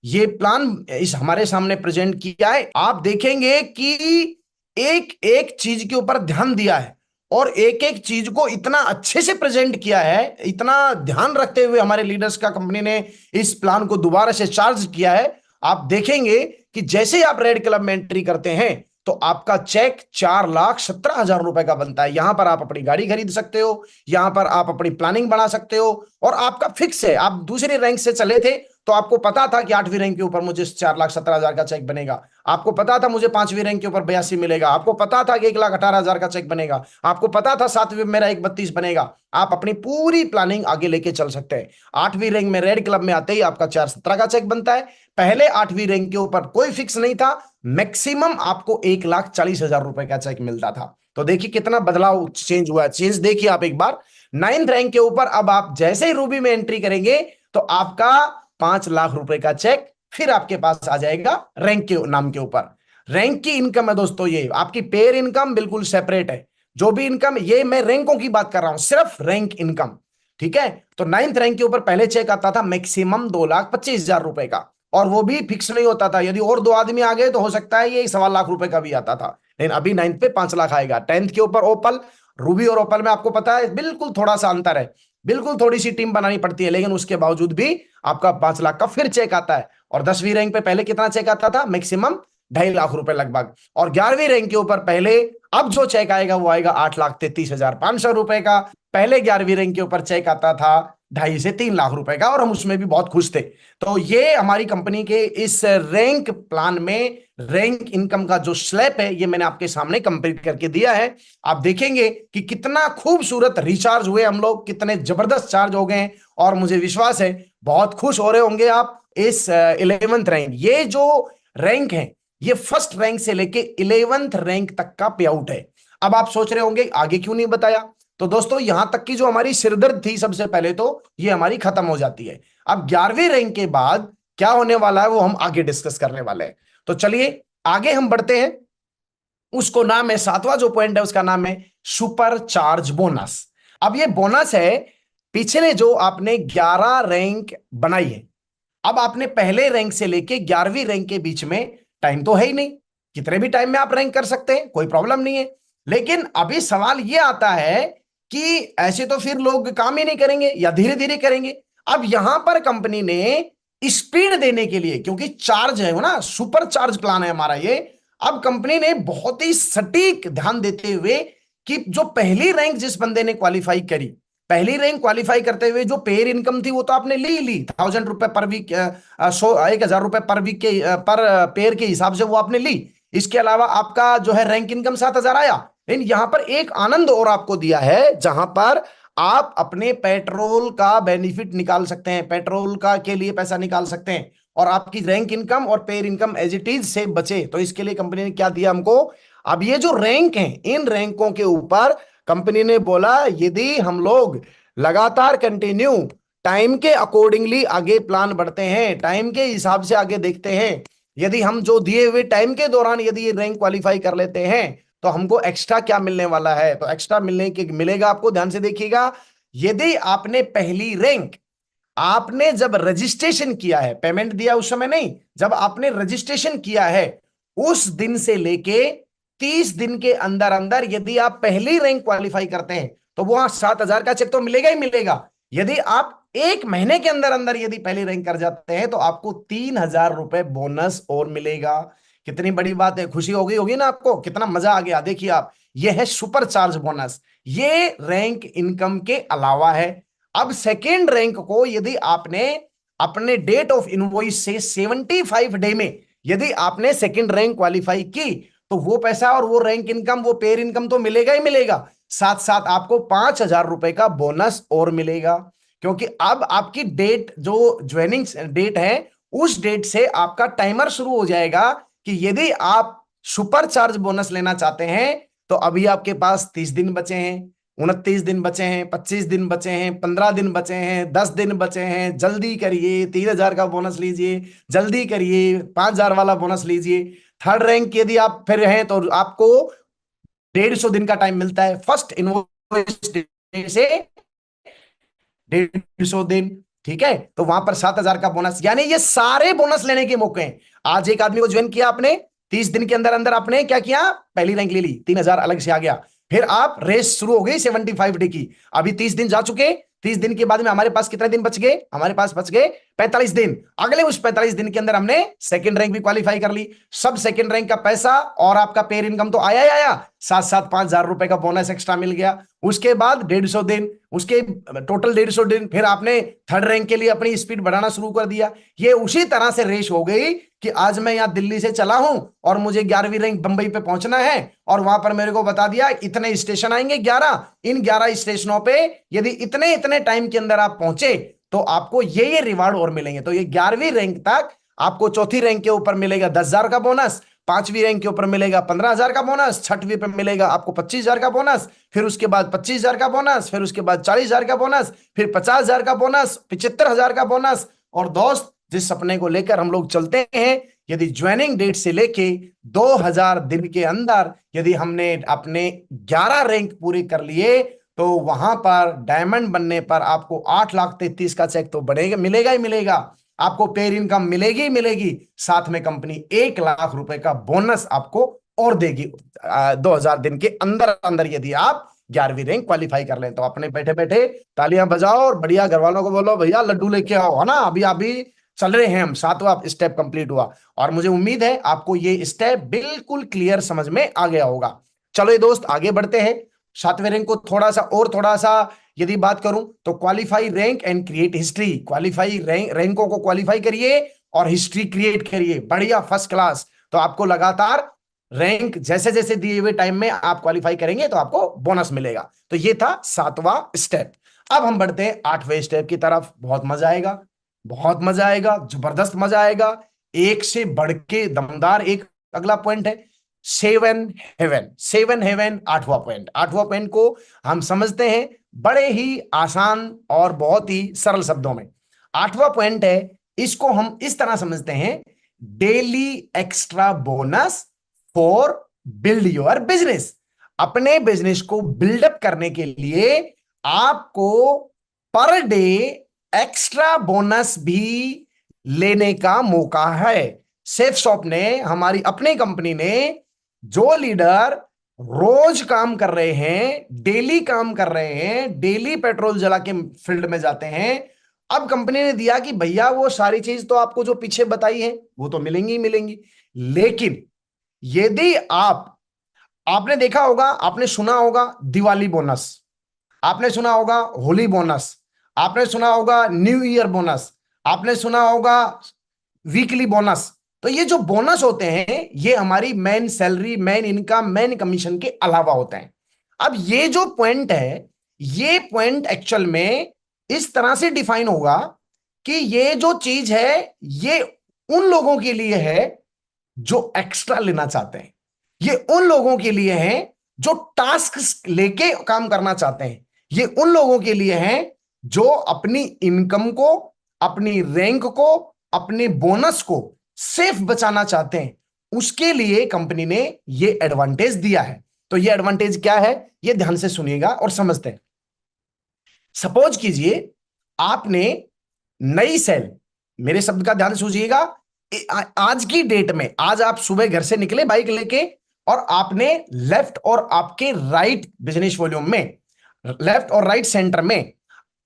ये प्लान इस हमारे सामने प्रेजेंट किया है। आप देखेंगे कि एक एक चीज के ऊपर ध्यान दिया है, और एक एक चीज को इतना अच्छे से प्रेजेंट किया है, इतना ध्यान रखते हुए हमारे लीडर्स का कंपनी ने इस प्लान को दोबारा से चार्ज किया है। आप देखेंगे कि जैसे ही आप रेड क्लब में एंट्री करते हैं तो आपका चेक 4,17,000 रुपए का बनता है। यहां पर आप अपनी गाड़ी खरीद सकते हो, यहां पर आप अपनी प्लानिंग बढ़ा सकते हो, और आपका फिक्स है। आप दूसरे रैंक से चले थे तो आपको पता था कि 8वीं रैंक के ऊपर मुझे 4,17,000 का चेक बनेगा, आपको पता था मुझे 5वीं रैंक के ऊपर 82 मिलेगा, आपको पता था कि 1,18,000 का चेक बनेगा, आपको पता था 7वीं में मेरा 1,32 बनेगा। आप अपनी पूरी प्लानिंग आगे लेके चल सकते हैं। 8वीं रैंक में रेड क्लब में आते ही आपका 4,17 का चेक बनता है। पहले 8वीं रैंक के ऊपर कोई फिक्स नहीं था, मैक्सिमम आपको 1,40,000 रुपए का चेक मिलता था। तो देखिए कितना बदलाव चेंज हुआ है। चेंज देखिए आप एक बार। 9th रैंक के ऊपर अब आप जैसे ही रूबी में एंट्री करेंगे तो आपका 5,00,000 रुपए का चेक फिर आपके पास आ जाएगा रैंक के नाम के ऊपर। रैंक की इनकम है दोस्तों, ये आपकी पेयर इनकम बिल्कुल सेपरेट है। जो भी इनकम, ये मैं रैंकों की बात कर रहा हूं, सिर्फ रैंक इनकम। ठीक है। तो 9th रैंक के ऊपर पहले चेक आता था मैक्सिमम 2,25,000 रुपए का, और वो भी फिक्स नहीं होता था। यदि और 2 आदमी आ गए तो हो सकता है ये 1,25,000 रुपए का भी आता था, लेकिन अभी 9th पे 5,00,000 आएगा। 10th के ऊपर ओपल, रूबी और ओपल में आपको पता है बिल्कुल थोड़ा सा अंतर है, बिल्कुल थोड़ी सी टीम बनानी पड़ती है, लेकिन उसके बावजूद भी आपका 5,00,000 का फिर चेक आता है। और 10वीं रैंक पे पहले कितना चेक आता था, मैक्सिमम 2,50,000 रुपए लगभग। और 11वीं रैंक के ऊपर पहले अब जो चेक आएगा वो आएगा 8,33,500 रुपए का। पहले 11वीं रैंक के ऊपर चेक आता था 2.5 से 3 लाख रुपए का, और हम उसमें भी बहुत खुश थे। तो ये हमारी कंपनी के इस रैंक प्लान में रैंक इनकम का जो स्लैब है ये मैंने आपके सामने कंपेयर करके दिया है। आप देखेंगे कि कितना खूबसूरत रिचार्ज हुए हम लोग, कितने जबरदस्त चार्ज हो गए हैं, और मुझे विश्वास है बहुत खुश हो रहे होंगे आप इस 11th रैंक। ये जो रैंक है ये फर्स्ट रैंक से लेके 11th रैंक तक का पे आउट है। अब आप सोच रहे होंगे आगे क्यों नहीं बताया। तो दोस्तों यहां तक की जो हमारी सिरदर्द थी सबसे पहले तो ये हमारी खत्म हो जाती है। अब 11वीं रैंक के बाद क्या होने वाला है वो हम आगे डिस्कस करने वाले हैं। तो चलिए आगे हम बढ़ते हैं। उसको नाम है, 7वां जो पॉइंट है उसका नाम है सुपर चार्ज बोनस। अब ये बोनस है पिछले जो आपने 11 रैंक बनाई है। अब आपने पहले रैंक से लेके 11वीं रैंक के बीच में टाइम तो है ही नहीं, कितने भी टाइम में आप रैंक कर सकते हैं, कोई प्रॉब्लम नहीं है। लेकिन अभी सवाल यह आता है कि ऐसे तो फिर लोग काम ही नहीं करेंगे या धीरे धीरे करेंगे। अब यहां पर कंपनी ने स्पीड देने के लिए, क्योंकि चार्ज है वो ना, सुपर चार्ज प्लान है हमारा ये, अब कंपनी ने बहुत ही सटीक ध्यान देते हुए कि जो पहली रैंक जिस बंदे ने क्वालिफाई करी, पहली रैंक क्वालिफाई करते हुए जो पेयर इनकम थी वो तो आपने ली 1,000 रुपए पर वीक, 1,000 रुपए पर वीक के पर पेयर के हिसाब से वो आपने ली। इसके अलावा आपका जो है रैंक इनकम 7,000 आया। लेकिन यहां पर एक आनंद और आपको दिया है, जहां पर आप अपने पेट्रोल का बेनिफिट निकाल सकते हैं, पेट्रोल का के लिए पैसा निकाल सकते हैं, और आपकी रैंक इनकम और pair income as it is से बचे। तो इसके लिए कंपनी ने क्या दिया हमको, अब ये जो रैंक हैं, इन रैंकों के ऊपर कंपनी ने बोला यदि हम लोग लगातार कंटिन्यू टाइम के अकॉर्डिंगली आगे प्लान बढ़ते हैं, टाइम के हिसाब से आगे देखते हैं, यदि हम जो दिए हुए टाइम के दौरान यदि ये रैंक क्वालिफाई कर लेते हैं तो हमको एक्स्ट्रा क्या मिलने वाला है। तो एक्स्ट्रा मिलने के मिलेगा आपको, ध्यान से देखिएगा। यदि आपने पहली रैंक, आपने जब रजिस्ट्रेशन किया है, पेमेंट दिया उस समय नहीं, जब आपने रजिस्ट्रेशन किया है उस दिन से लेके 30 दिन के अंदर अंदर यदि आप पहली रैंक क्वालिफाई करते हैं तो वहां 7,000 का चेक तो मिलेगा ही मिलेगा। यदि आप एक महीने के अंदर अंदर यदि पहली रैंक कर जाते हैं तो आपको 3,000 रुपए बोनस और मिलेगा। कितनी बड़ी बात है, खुशी हो गई होगी ना आपको, कितना मजा आ गया। देखिए आप, यह है सुपर चार्ज बोनस, ये रैंक इनकम के अलावा है। अब सेकेंड रैंक को यदि आपने अपने डेट ऑफ इनवॉइस से 75 डे में यदि आपने सेकेंड रैंक क्वालिफाई की तो वो पैसा और वो रैंक इनकम, वो पेयर इनकम तो मिलेगा ही मिलेगा, साथ साथ आपको 5,000 रुपए का बोनस और मिलेगा। क्योंकि अब आपकी डेट, जो ज्वाइनिंग डेट है, उस डेट से आपका टाइमर शुरू हो जाएगा कि यदि आप सुपर चार्ज बोनस लेना चाहते हैं तो अभी आपके पास 30 दिन बचे हैं, 29 दिन बचे हैं, 25 दिन बचे हैं, 15 दिन बचे हैं, 10 दिन बचे हैं। जल्दी करिए, 3,000 का बोनस लीजिए, जल्दी करिए, 5,000 वाला बोनस लीजिए। थर्ड रैंक यदि आप फिर हैं तो आपको 150 दिन का टाइम मिलता है, फर्स्ट इनवॉइस से 150 दिन। ठीक है, तो वहां पर 7,000 का बोनस, यानी ये सारे बोनस लेने के मौके हैं। आज एक आदमी को ज्वाइन किया आपने, 30 दिन के अंदर अंदर आपने क्या किया, पहली रैंक ले ली, 3,000 अलग से आ गया। फिर आप रेस शुरू हो गई 75 डे की, अभी 30 दिन जा चुके। 30 दिन के बाद में हमारे पास कितने दिन बच गए, हमारे पास बच गए 45 दिन। अगले उस 45 दिन के अंदर हमने सेकंड रैंक भी क्वालिफाई कर ली, सब सेकंड रैंक का पैसा और आपका पेयर इनकम तो आया ही आया, साथ साथ 5,000 रुपए का बोनस एक्स्ट्रा मिल गया। उसके बाद 150 दिन, उसके टोटल 150 दिन, फिर आपने थर्ड रैंक के लिए अपनी स्पीड बढ़ाना शुरू कर दिया। ये उसी तरह से रेस हो गई कि आज मैं यहां दिल्ली से चला हूं और मुझे 11वीं रैंक बंबई पे पहुंचना है, और वहां पर मेरे को बता दिया इतने स्टेशन आएंगे 11, इन 11 स्टेशनों पे यदि इतने इतने टाइम के अंदर आप पहुंचे तो आपको ये रिवार्ड और मिलेंगे। तो ये 11वीं रैंक तक आपको चौथी रैंक के ऊपर मिलेगा 10,000 का बोनस, पांचवी रैंक के ऊपर मिलेगा 15,000 का बोनस, छठवीं पे मिलेगा आपको 25,000 का बोनस, फिर उसके बाद 25,000 का बोनस, फिर उसके बाद 40,000 का बोनस, फिर 50,000 का बोनस, 75,000 का बोनस। और दोस्त, जिस सपने को लेकर हम लोग चलते हैं, यदि ज्वाइनिंग डेट से लेके 2,000 दिन के अंदर यदि हमने अपने 11 रैंक पूरे कर लिए तो वहां पर डायमंड बनने पर आपको 8,33,000 का चेक तो बनेगा, मिलेगा ही मिलेगा, आपको पेयर इनकम मिलेगी ही मिलेगी, साथ में कंपनी 1,00,000 रुपए का बोनस आपको और देगी 2,000 दिन के अंदर अंदर यदि आप 11वीं रैंक क्वालिफाई कर लें। तो अपने बैठे बैठे तालियां बजाओ और बढ़िया घर वालों को बोलो भैया लड्डू लेके आओ, है ना। अभी अभी चल रहे हैं हम, 7वां स्टेप कंप्लीट हुआ और मुझे उम्मीद है आपको ये स्टेप बिल्कुल क्लियर समझ में आ गया होगा। चलो ये दोस्त आगे बढ़ते हैं। 7वें रैंक को थोड़ा सा यदि बात करूं तो qualify rank and create history, qualify रैंकों को क्वालिफाई करिए और हिस्ट्री क्रिएट करिए, बढ़िया फर्स्ट क्लास। तो आपको लगातार रैंक जैसे जैसे दिए हुए टाइम में आप क्वालिफाई करेंगे तो आपको बोनस मिलेगा। तो ये था 7वां स्टेप। अब हम बढ़ते हैं 8वें स्टेप की तरफ। बहुत मजा आएगा, बहुत मजा आएगा, जबरदस्त मजा आएगा। एक से बढ़ के दमदार एक अगला पॉइंट है, 7 हेवन। 7 हेवन 8वां पॉइंट। 8वां पॉइंट को हम समझते हैं बड़े ही आसान और बहुत ही सरल शब्दों में। 8वां पॉइंट है, इसको हम इस तरह समझते हैं, daily extra bonus for build your business. अपने बिजनेस को बिल्डअप करने के लिए आपको पर डे एक्स्ट्रा बोनस भी लेने का मौका है। सेफ शॉप ने, हमारी अपनी कंपनी ने, जो लीडर रोज काम कर रहे हैं, डेली काम कर रहे हैं, डेली पेट्रोल जला के फील्ड में जाते हैं। अब कंपनी ने दिया कि भैया वो सारी चीज तो आपको जो पीछे बताई है वो तो मिलेंगी ही मिलेंगी, लेकिन यदि आपने देखा होगा, आपने सुना होगा दिवाली बोनस, आपने सुना होगा होली बोनस, आपने सुना होगा न्यू ईयर बोनस, आपने सुना होगा वीकली बोनस। तो ये जो बोनस होते हैं ये हमारी main salary, main income, main commission के अलावा होते हैं। अब ये जो पॉइंट है, ये पॉइंट एक्चुअल में इस तरह से डिफाइन होगा कि ये जो चीज है ये उन लोगों के लिए है जो एक्स्ट्रा लेना चाहते हैं, ये उन लोगों के लिए है जो टास्क लेके काम करना चाहते हैं, ये उन लोगों के लिए है जो अपनी इनकम को, अपनी रैंक को, अपने बोनस को सेफ बचाना चाहते हैं। उसके लिए कंपनी ने ये एडवांटेज दिया है। तो ये एडवांटेज क्या है, ये ध्यान से सुनिएगा और समझते हैं। सपोज कीजिए आपने नई सेल, मेरे शब्द का ध्यान से सुनिएगा, आज की डेट में, आज आप सुबह घर से निकले बाइक लेके और आपने लेफ्ट और आपके राइट बिजनेस वॉल्यूम में, लेफ्ट और राइट सेंटर में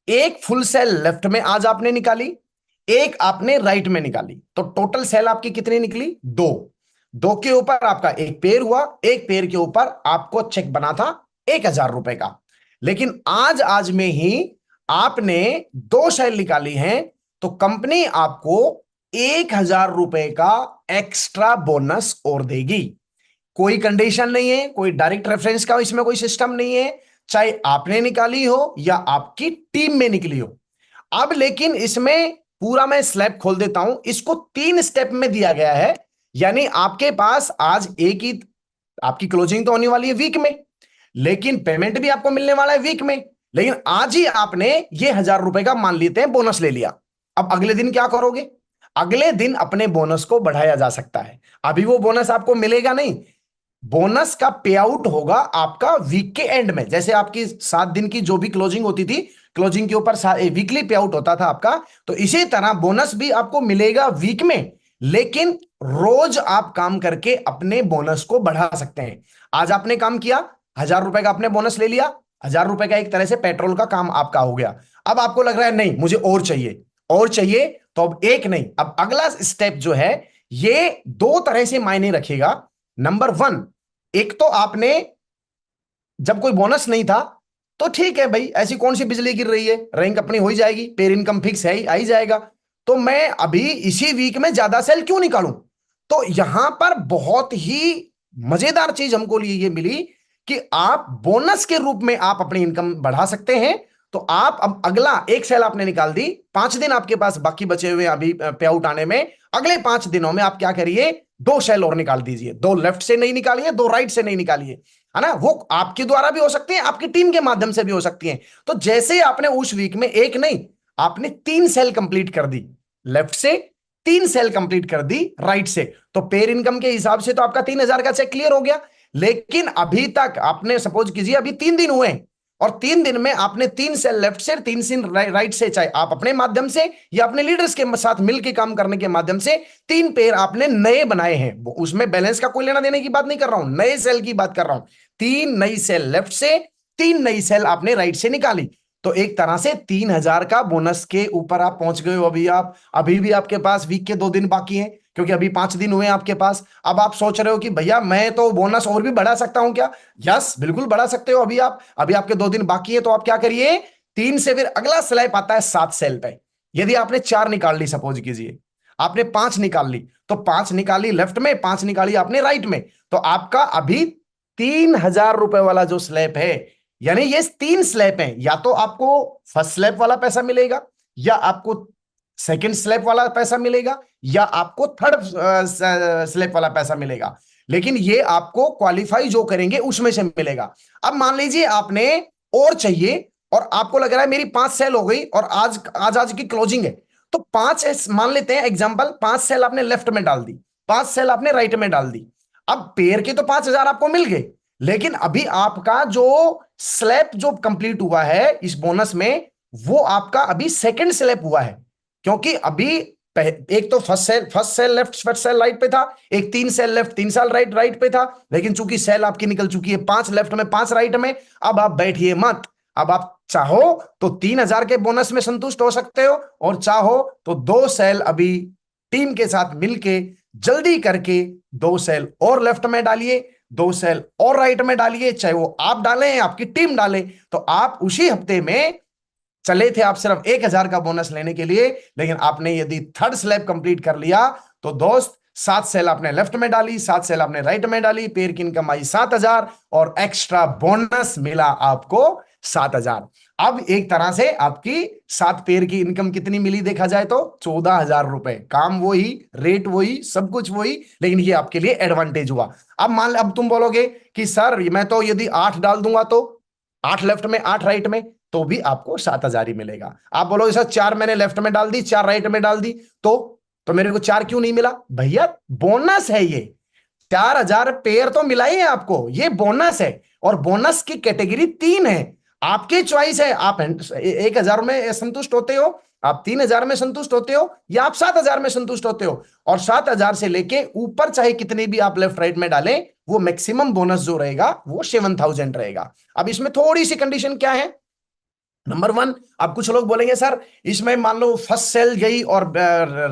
एक फुल सेल लेफ्ट में आज आपने निकाली, एक आपने राइट में निकाली, तो टोटल सेल आपकी कितनी निकली? दो। दो के ऊपर आपका एक पेयर हुआ, एक पेयर के ऊपर आपको चेक बना था 1,000 रुपए का। लेकिन आज में ही आपने दो सेल निकाली हैं, तो कंपनी आपको 1,000 रुपए का एक्स्ट्रा बोनस और देगी। कोई कंडीशन नहीं है, कोई डायरेक्ट रेफरेंस का इसमें कोई सिस्टम नहीं है, चाहे आपने निकाली हो या आपकी टीम में निकली हो। अब लेकिन इसमें पूरा मैं स्लैब खोल देता हूं, इसको 3 स्टेप में दिया गया है। यानी आपके पास आज एक ही, आपकी क्लोजिंग तो होने वाली है वीक में, लेकिन पेमेंट भी आपको मिलने वाला है वीक में। लेकिन आज ही आपने ये 1,000 रुपए का मान लेते हैं बोनस ले लिया। अब अगले दिन क्या करोगे? अगले दिन अपने बोनस को बढ़ाया जा सकता है। अभी वो बोनस आपको मिलेगा नहीं, बोनस का पे आउट होगा आपका वीक के एंड में। जैसे आपकी 7 दिन की जो भी क्लोजिंग होती थी, क्लोजिंग के ऊपर वीकली पे आउट होता था आपका, तो इसी तरह बोनस भी आपको मिलेगा वीक में। लेकिन रोज आप काम करके अपने बोनस को बढ़ा सकते हैं। आज आपने काम किया, 1,000 रुपए का आपने बोनस ले लिया, 1,000 रुपए का एक तरह से पेट्रोल का काम आपका हो गया। अब आपको लग रहा है नहीं मुझे और चाहिए, और चाहिए, तो अब एक नहीं, अब अगला स्टेप जो है ये दो तरह से मायने रखेगा। नंबर 1, एक तो आपने जब कोई बोनस नहीं था तो ठीक है भाई, ऐसी कौन सी बिजली गिर रही है, रैंक अपनी हो ही जाएगी, पेर इनकम फिक्स है ही, आ ही जाएगा, तो मैं अभी इसी वीक में ज्यादा सेल क्यों निकालूं। तो यहां पर बहुत ही मजेदार चीज हमको लिए ये मिली कि आप बोनस के रूप में आप अपनी इनकम बढ़ा सकते हैं। तो आप अब अगला एक सेल आपने निकाल दी, 5 दिन आपके पास बाकी बचे हुए अभी पे आउट आने में, अगले 5 दिनों में आप क्या करिए, दो सेल और निकाल दीजिए। दो लेफ्ट से नहीं निकालिए, दो राइट से नहीं निकालिए, है ना, वो आपके द्वारा भी हो सकती है, आपकी टीम के माध्यम से भी हो सकती है। तो जैसे आपने उस वीक में एक नहीं, आपने 3 सेल कंप्लीट कर दी लेफ्ट से, 3 सेल कंप्लीट कर दी राइट से, तो पेयर इनकम के हिसाब से तो आपका 3,000 का चेक क्लियर हो गया। लेकिन अभी तक आपने, सपोज कीजिए अभी 3 दिन हुए और 3 दिन में आपने 3 सेल लेफ्ट से, 3 सेल राइट से, चाहे आप अपने माध्यम से या अपने लीडर्स के साथ मिलकर काम करने के माध्यम से 3 पेयर आपने नए बनाए हैं। उसमें बैलेंस का कोई लेना देने की बात नहीं कर रहा हूं, नए सेल की बात कर रहा हूं। 3 नई सेल लेफ्ट से, 3 नई सेल आपने राइट से निकाली, तो एक तरह से 3,000 का बोनस के ऊपर आप पहुंच गए हो। अभी भी आपके पास वीक के 2 दिन बाकी हैं, क्योंकि अभी 5 दिन हुए आपके पास। अब आप सोच रहे हो कि भैया मैं तो बोनस और भी बढ़ा सकता हूं क्या? यस, बिल्कुल बढ़ा सकते हो। अभी आपके 2 दिन बाकी है, तो आप क्या करिए, 3 से फिर अगला स्लैब आता है 7 सेल पे। यदि आपने 4 निकाल ली, सपोज कीजिए आपने 5 निकाल ली, तो 5 निकाली लेफ्ट में, 5 निकाली आपने राइट में, तो आपका अभी 3,000 रुपए वाला जो स्लैब है, यानी ये 3 स्लैब हैं, या तो आपको फर्स्ट स्लैब वाला पैसा मिलेगा, या आपको सेकंड स्लैब वाला पैसा मिलेगा, या आपको थर्ड स्लैब वाला पैसा मिलेगा। लेकिन ये आपको क्वालिफाई जो करेंगे उसमें से मिलेगा। अब मान लीजिए आपने और चाहिए और आपको लग रहा है मेरी 5 सेल हो गई और आज की क्लोजिंग है, तो 5 मान लेते हैं एग्जांपल, 5 सेल आपने लेफ्ट में डाल दी, 5 सेल आपने राइट में डाल दी। अब पेयर के तो 5,000 आपको मिल गए, लेकिन अभी आपका जो स्लैब जो कंप्लीट हुआ है इस बोनस में, वो आपका अभी सेकंड स्लैब हुआ है, क्योंकि अभी एक तो first cell left first cell right पे था, एक 3 सेल लेफ्ट 3 साल राइट राइट पे था, लेकिन चूंकि सेल आपकी निकल चुकी है 5 लेफ्ट में 5 राइट में, अब आप बैठिए मत। अब आप चाहो तो 3,000 के बोनस में संतुष्ट हो सकते हो, और चाहो तो 2 सेल अभी टीम के साथ मिलके जल्दी करके 2 सेल और लेफ्ट में डालिए, 2 सेल और राइट में डालिए, चाहे वो आप डालें या आपकी टीम डाले। तो आप उसी हफ्ते में चले थे आप सिर्फ 1,000 का बोनस लेने के लिए, लेकिन आपने यदि थर्ड स्लैब कंप्लीट कर लिया तो दोस्त 7 सेल आपने लेफ्ट में डाली, 7 सेल आपने राइट में डाली, पेड़ की इनकम आई 7,000 और एक्स्ट्रा बोनस मिला आपको 7,000। अब एक तरह से आपकी 7 पेड़ की इनकम कितनी मिली देखा जाए तो 14,000 रुपए। काम वही, रेट वही, सब कुछ वही, लेकिन ये आपके लिए एडवांटेज हुआ। अब मान अब तुम बोलोगे कि सर मैं तो यदि 8 डाल दूंगा तो 8 लेफ्ट में 8 राइट में तो भी आपको 7,000 ही मिलेगा। आप बोलोगे सर 4 मैंने लेफ्ट में डाल दी 4 राइट में डाल दी तो मेरे को 4 क्यों नहीं मिला? भैया बोनस है ये, 4,000 पेयर तो मिला ही है आपको, ये बोनस है। और बोनस की कैटेगरी 3 है, आपकी चॉइस है। आप 1,000 में संतुष्ट होते हो, आप 3,000 में संतुष्ट होते हो, या आप 7,000 में संतुष्ट होते हो। और 7,000 से लेके ऊपर चाहे कितने भी आप लेफ्ट राइट में डालें, वो मैक्सिमम बोनस जो रहेगा वो 7,000 रहेगा। अब इसमें थोड़ी सी कंडीशन क्या है? नंबर 1, अब कुछ लोग बोलेंगे सर इसमें मान लो फर्स्ट सेल गई और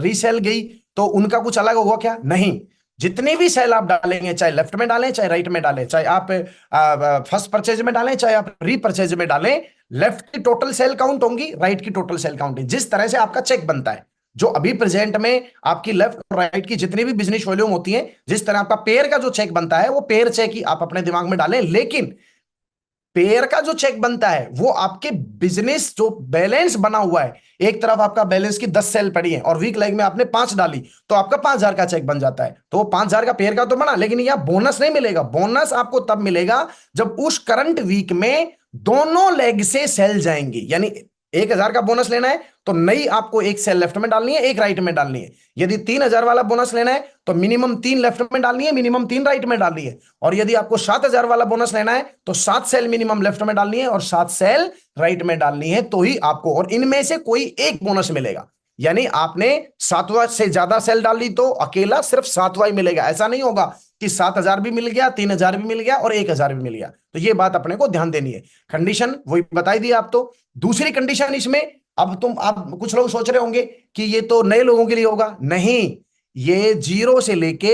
रीसेल गई तो उनका कुछ अलग होगा क्या? नहीं, जितने भी सेल आप डालेंगे, चाहे लेफ्ट में डालें चाहे राइट में डालें, चाहे आप फर्स्ट परचेज में डालें चाहे आप रीपरचेज में डालें, लेफ्ट की टोटल सेल काउंट होंगी, राइट की टोटल सेल काउंट। जिस तरह से आपका चेक बनता है, जो अभी प्रेजेंट में आपकी लेफ्ट और राइट की जितनी भी बिजनेस वॉल्यूम होती है, जिस तरह आपका पेयर का जो चेक बनता है वो पेयर चेक ही आप अपने दिमाग में डालें। लेकिन पेयर का जो चेक बनता है वो आपके बिजनेस जो बैलेंस बना हुआ है, एक तरफ आपका बैलेंस की 10 सेल पड़ी है और वीक लेग में आपने 5 डाली तो आपका 5,000 का चेक बन जाता है। तो 5,000 का पेयर का तो बना, लेकिन यह बोनस नहीं मिलेगा। बोनस आपको तब मिलेगा जब उस करंट वीक में दोनों लेग से सेल जाएंगी। यानी 1,000 का बोनस लेना है तो नई आपको एक सेल लेफ्ट में डालनी है, एक राइट में डालनी है। यदि 3,000 वाला बोनस लेना है तो मिनिमम 3 लेफ्ट में डालनी है, मिनिमम 3 राइट में डालनी है। और यदि आपको 7,000 वाला बोनस लेना है तो 7 सेल मिनिमम लेफ्ट में डालनी है और 7 सेल राइट में डालनी है, तो ही आपको, और इनमें से कोई एक बोनस मिलेगा। यानी आपने 7वां से ज्यादा सेल डाल ली तो अकेला सिर्फ 7वां ही मिलेगा। ऐसा नहीं होगा कि 7,000 भी मिल गया, 3,000 भी मिल गया और 1,000 भी मिल गया। तो ये बात अपने को ध्यान देनी है। कंडीशन वही बताई दी आप। तो दूसरी कंडीशन इसमें, अब कुछ लोग सोच रहे होंगे कि ये तो नए लोगों के लिए होगा। नहीं, ये 0 से लेके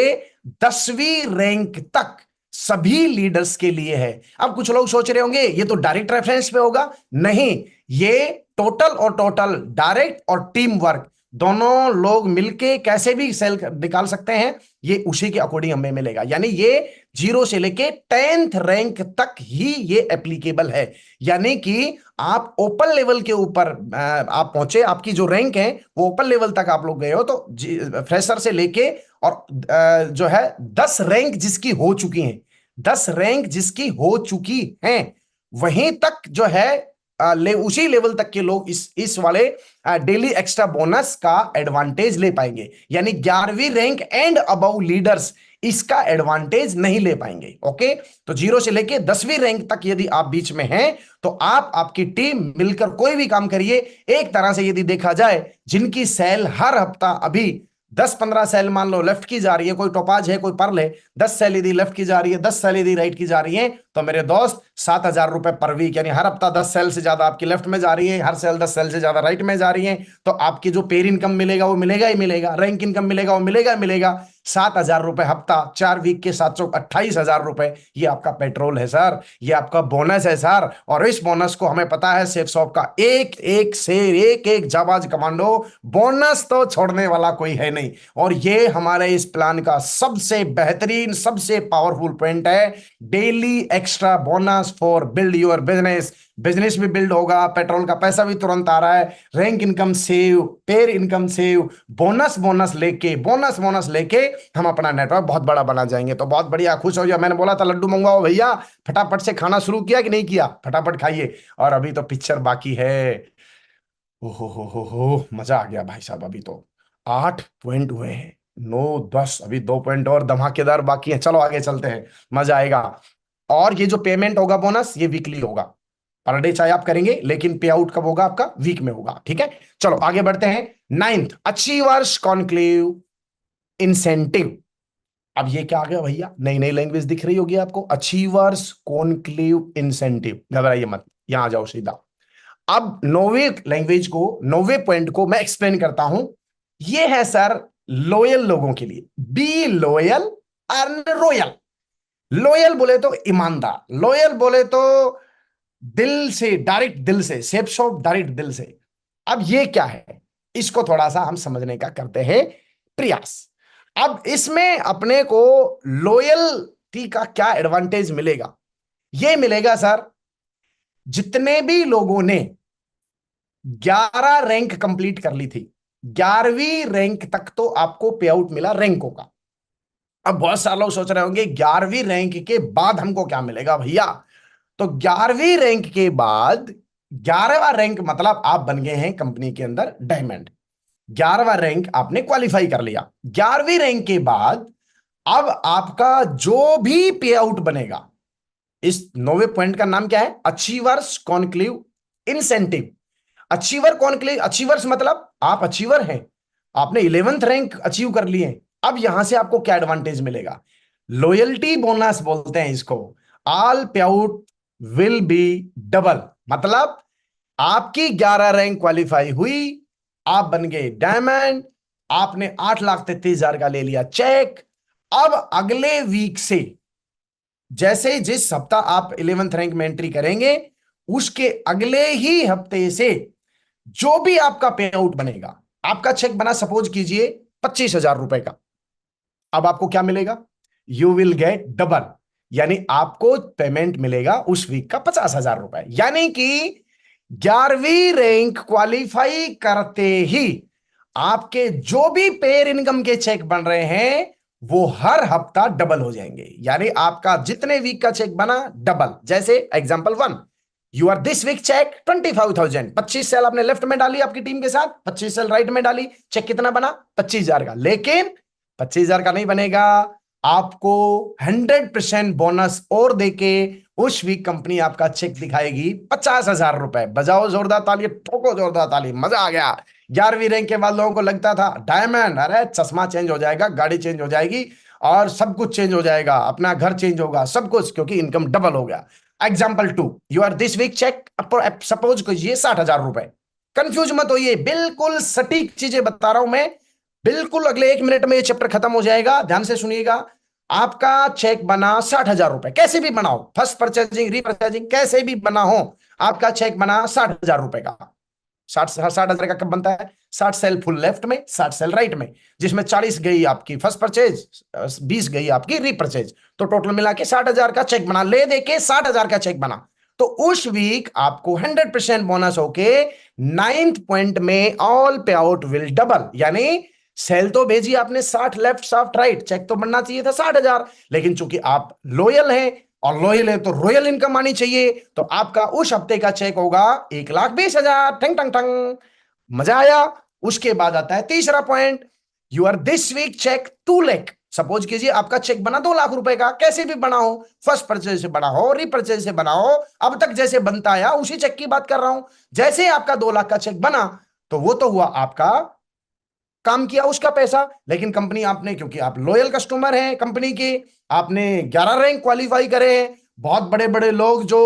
10वीं रैंक तक सभी लीडर्स के लिए है। अब कुछ लोग सोच रहे होंगे ये तो डायरेक्ट रेफरेंस पे होगा। नहीं, ये टोटल और टोटल डायरेक्ट और टीम वर्क दोनों लोग मिलके कैसे भी सेल निकाल सकते हैं, ये उसी के अकॉर्डिंग हमें मिलेगा। यानी ये 0 से लेके 10th रैंक तक ही ये एप्लीकेबल है। यानी कि आप ओपन लेवल के ऊपर आप पहुंचे, आपकी जो रैंक है वो ओपन लेवल तक आप लोग गए हो, तो फ्रेशर से लेके और जो है 10 रैंक जिसकी हो चुकी हैं, 10 रैंक जिसकी हो चुकी हैं, वहीं तक जो है उसी लेवल तक के लोग इस वाले डेली एक्स्ट्रा बोनस का एडवांटेज ले पाएंगे। यानी 11वीं रैंक एंड अबव लीडर्स इसका एडवांटेज नहीं ले पाएंगे। ओके, तो 0 से लेके 10वीं रैंक तक यदि आप बीच में हैं तो आप आपकी टीम मिलकर कोई भी काम करिए। एक तरह से यदि देखा जाए, जिनकी सेल हर हफ्ता अभी 10-15 सेल मान लो लेफ्ट की जा रही है, कोई टोपाज है कोई पर्ल है, 10 सेल यदि लेफ्ट की जा रही है, 10 सेल यदि राइट की जा रही है, तो मेरे दोस्त 7,000 रुपए पर वीक, यानी हर हफ्ता 10 सेल से ज्यादा आपकी लेफ्ट में जा रही है, हर सेल 10 सेल से ज्यादा राइट में जा रही है, तो आपकी जो पेर इनकम मिलेगा वो मिलेगा ही मिलेगा, रैंक इनकम मिलेगा वो मिलेगा मिलेगा। 7,000 रुपए हफ्ता, 4 वीक के 728,000 रुपए, ये आपका पेट्रोल है सर, ये आपका बोनस है सर। और इस बोनस को हमें पता है सेफ शॉप का एक एक शेर, एक एक जाबाज कमांडो, बोनस तो छोड़ने वाला कोई है नहीं। और ये हमारे इस प्लान का सबसे बेहतरीन सबसे पावरफुल पॉइंट है, daily extra bonus for build your business. Business भी बिल्ड होगा, पेट्रोल का पैसा भी तुरंत आ रहा है, रैंक इनकम सेव, पेर इनकम सेव, बोनस लेके हम अपना नेटवर्क बहुत बड़ा बना जाएंगे। तो बहुत बढ़िया, खुश हो जाओ। मैंने बोला था लड्डू मंगवाओ भैया, फटाफट से खाना शुरू किया कि नहीं किया? फटाफट खाइए। और अभी तो पिक्चर बाकी है। ओहो हो, मजा आ गया भाई साहब। अभी तो 8 पॉइंट हुए हैं, 9-10, अभी 2 पॉइंट और धमाकेदार बाकी है। चलो आगे चलते हैं, मजा आएगा। और ये जो पेमेंट होगा बोनस, ये वीकली होगा। पर डे चाहे आप करेंगे, लेकिन पे आउट कब होगा आपका? वीक में होगा। ठीक है, चलो आगे बढ़ते हैं। Ninth, achievers conclave incentive. अब ये क्या आ गया भैया? नई नई लैंग्वेज दिख रही होगी आपको। अचीवर्स कॉन्क्लेव इंसेंटिव, घबराइए मत, यहां आ जाओ सीधा। अब नौवे लैंग्वेज को, नौवे पॉइंट को मैं एक्सप्लेन करता हूं। ये है सर लॉयल लोगों के लिए। Be loyal earn royal. Loyal बोले तो ईमानदार, लॉयल बोले तो दिल से, डायरेक्ट दिल से, सेप्स ऑफ डायरेक्ट दिल से। अब ये क्या है, इसको थोड़ा सा हम समझने का करते हैं प्रयास। अब इसमें अपने को लॉयल्टी का क्या एडवांटेज मिलेगा? ये मिलेगा सर, जितने भी लोगों ने 11 रैंक कंप्लीट कर ली थी, 11वीं रैंक तक तो आपको पे आउट मिला रैंकों का। अब बहुत सारे लोग सोच रहे होंगे 11वीं रैंक के बाद हमको क्या मिलेगा भैया? तो 11वीं रैंक के बाद, 11वां रैंक मतलब आप बन गए हैं कंपनी के अंदर डायमंड। 11वां रैंक आपने क्वालिफाई कर लिया। 11वीं रैंक के बाद अब आपका जो भी पे आउट बनेगा, इस नौवे पॉइंट का नाम क्या है? Achievers conclave incentive. Achiever conclave, achievers मतलब आप अचीवर हैं, आपने 11th रैंक अचीव कर लिए। अब यहां से आपको क्या एडवांटेज मिलेगा? लॉयल्टी बोनस बोलते हैं इसको। ऑल पे आउट विल बी डबल। मतलब आपकी 11 रैंक क्वालिफाई हुई, आप बन गए डायमंड, आपने 8,33,000 का ले लिया चेक। अब अगले वीक से, जैसे जिस हफ्ता आप 11th रैंक में एंट्री करेंगे, उसके अगले ही हफ्ते से जो भी आपका पे आउट बनेगा, आपका चेक बना सपोज कीजिए 25,000 रुपए का, अब आपको क्या मिलेगा? You will get double. यानी आपको पेमेंट मिलेगा उस वीक का 50,000 रुपए। यानी कि 11वीं रैंक क्वालिफाई करते ही आपके जो भी पेयर इनकम के चेक बन रहे हैं, वो हर हफ्ता डबल हो जाएंगे। यानी आपका जितने वीक का चेक बना डबल। जैसे example 1, you are this week check 25,000, 25 cell आपने लेफ्ट में डाली आपकी टीम के साथ, 25 सेल राइट में डाली, चेक कितना बना? 25,000 का। लेकिन 25,000 का नहीं बनेगा, आपको 100% बोनस और देके उस वीक कंपनी आपका चेक दिखाएगी 50,000 रुपए। बजाओ जोरदार ताली, ठोको जोरदार ताली, मजा आ गया। 11वीं रैंक के बाद लोगों को लगता था डायमंड, अरे चश्मा चेंज हो जाएगा, गाड़ी चेंज हो जाएगी और सब कुछ चेंज हो जाएगा, अपना घर चेंज होगा, सब कुछ, क्योंकि इनकम डबल हो गया। Example 2, you are this week check suppose कीजिए 60,000 रुपए। कंफ्यूज मत होइए, बिल्कुल सटीक चीजें बता रहा हूं मैं। बिल्कुल अगले 1 मिनट में ये चैप्टर खत्म हो जाएगा, ध्यान से सुनिएगा। आपका चेक बना 60,000 रुपए, कैसे भी बनाओ, फर्स्ट परचेजिंग, रीपरचेजिंग, कैसे भी बना हो, आपका चेक बना 60,000 रुपए का। 60,000 का कब बनता है? 60 सेल फुल लेफ्ट में, 60 सेल राइट में, जिसमें 40 गई आपकी फर्स्ट परचेज, 20 गई आपकी रीपरचेज, तो टोटल मिला के 60,000 का चेक बना। ले दे के 60,000 का चेक बना, तो उस वीक आपको 100% बोनस होके 9th पॉइंट में ऑल पे आउट विल डबल। यानी सेल तो भेजी आपने 60 लेफ्ट 60 राइट, चेक तो बनना चाहिए था 60,000, लेकिन चूंकि आप लॉयल हैं और लॉयल है तो रॉयल इनकम आनी चाहिए, तो आपका उस हफ्ते का चेक होगा 1,20,000। ठंग ठंग ठंग, मजा आया। उसके बाद आता है तीसरा point, you are this week check 2 lakh. Suppose कीजिए आपका चेक बना 2 लाख रुपए का, कैसे भी बना हो, फर्स्ट परचेज से बना हो, रीपरचेज से बना हो, अब तक जैसे बनता आया उसी चेक की बात कर रहा हूं। जैसे आपका 2 लाख का चेक बना, तो वो तो हुआ आपका काम किया उसका पैसा, लेकिन कंपनी आपने, क्योंकि आप लॉयल कस्टमर हैं कंपनी के, आपने 11 रैंक क्वालिफाई करे हैं। बहुत बड़े बड़े लोग जो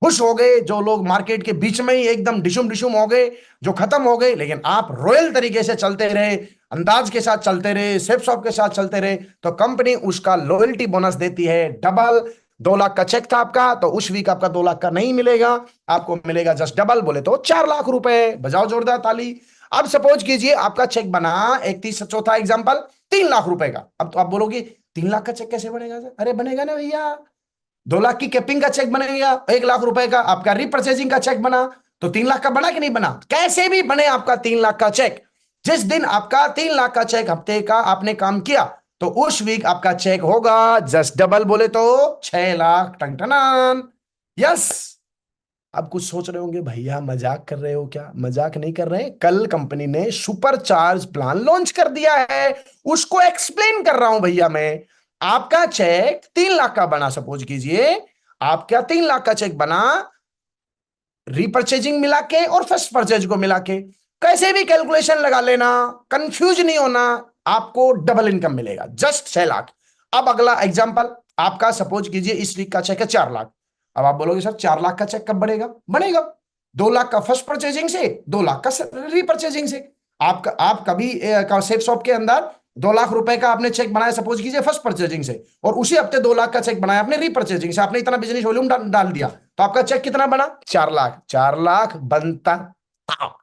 खुश हो गए, जो लोग मार्केट के बीच में ही एकदम डिशुम डिशुम हो गए, जो खत्म हो गए, लेकिन आप रॉयल तरीके से चलते रहे, अंदाज के साथ चलते रहे, सेफ शॉप के साथ चलते रहे, तो कंपनी उसका लॉयल्टी बोनस देती है डबल। 2 लाख का चेक था आपका, तो उस वीक आपका 2 लाख का नहीं मिलेगा, आपको मिलेगा जस्ट डबल, बोले तो 4 लाख रुपए। बजाओ जोरदार ताली। अब सपोज कीजिए आपका चेक बना, एक तीस चौथा एग्जांपल, 3 लाख रुपए का। अब तो आप बोलोगे 3 लाख का चेक कैसे बनेगा सर? अरे बनेगा ना भैया, 2 लाख की कैपिंग का चेक बनेगा, 1 लाख रुपए का आपका रीपरचेजिंग का चेक बना, तो 3 लाख का बना कि नहीं बना? कैसे भी बने आपका 3 लाख का चेक, जिस दिन आपका 3 लाख का चेक हफ्ते का आपने काम किया, तो उस वीक आपका चेक होगा जस्ट डबल, बोले तो 6 लाख। टंटनान, यस। अब कुछ सोच रहे होंगे भैया मजाक कर रहे हो क्या? मजाक नहीं कर रहे, कल कंपनी ने सुपर चार्ज प्लान लॉन्च कर दिया है, उसको एक्सप्लेन कर रहा हूं भैया मैं। आपका चेक 3 लाख का बना, सपोज कीजिए आपका 3 लाख का चेक बना, रीपर्चेजिंग मिला के और फर्स्ट परचेज को मिला के कैसे भी कैलकुलेशन लगा लेना, कंफ्यूज नहीं होना, आपको डबल इनकम मिलेगा जस्ट 6 लाख। अब अगला एग्जांपल आपका, सपोज कीजिए इस वीक का चेक है 4 लाख। अब आप बोलोगे सर 4 लाख का चेक कब बनेगा? बनेगा 2 लाख का फर्स्ट परचेजिंग से, 2 लाख का रीपर्चेजिंग से। आपका आप कभी सेफ शॉप के अंदर 2 लाख रुपए का आपने चेक बनाया सपोज कीजिए फर्स्ट परचेजिंग से, और उसी हफ्ते 2 लाख का चेक बनाया आपने रीपर्चेजिंग से, आपने इतना बिजनेस वॉल्यूम डाल दिया, तो आपका चेक कितना बना? 4 लाख। 4 लाख बनता था,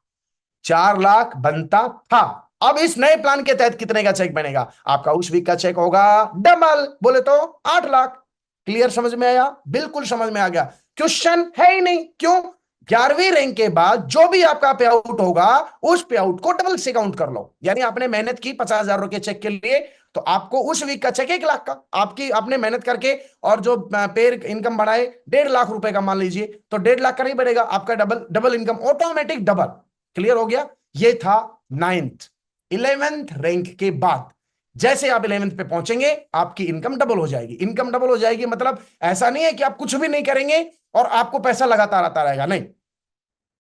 4 लाख बनता था। अब इस नए प्लान के तहत कितने का चेक बनेगा? आपका उस वीक का चेक होगा डबल, बोले तो 8 लाख। क्लियर, समझ में आया? बिल्कुल समझ में आ गया। क्वेश्चन है ही नहीं, क्यों? 11वीं रैंक के बाद जो भी आपका पे आउट होगा उस पे आउट को डबल से काउंट कर लो। यानी आपने मेहनत की 50,000 के चेक के लिए, तो आपको उस वीक का चेक 1 लाख का, आपकी आपने मेहनत करके और जो पेयर इनकम बढ़ाए 1.5 लाख रुपए का मान लीजिए, तो 1.5 लाख का नहीं बढ़ेगा आपका, double double income, automatic double. Clear हो गया? ये था 9th। 11th रैंक के बाद जैसे आप 11th पे पहुंचेंगे आपकी इनकम डबल हो जाएगी। इनकम डबल हो जाएगी मतलब ऐसा नहीं है कि आप कुछ भी नहीं करेंगे और आपको पैसा लगातार आता रहेगा, नहीं।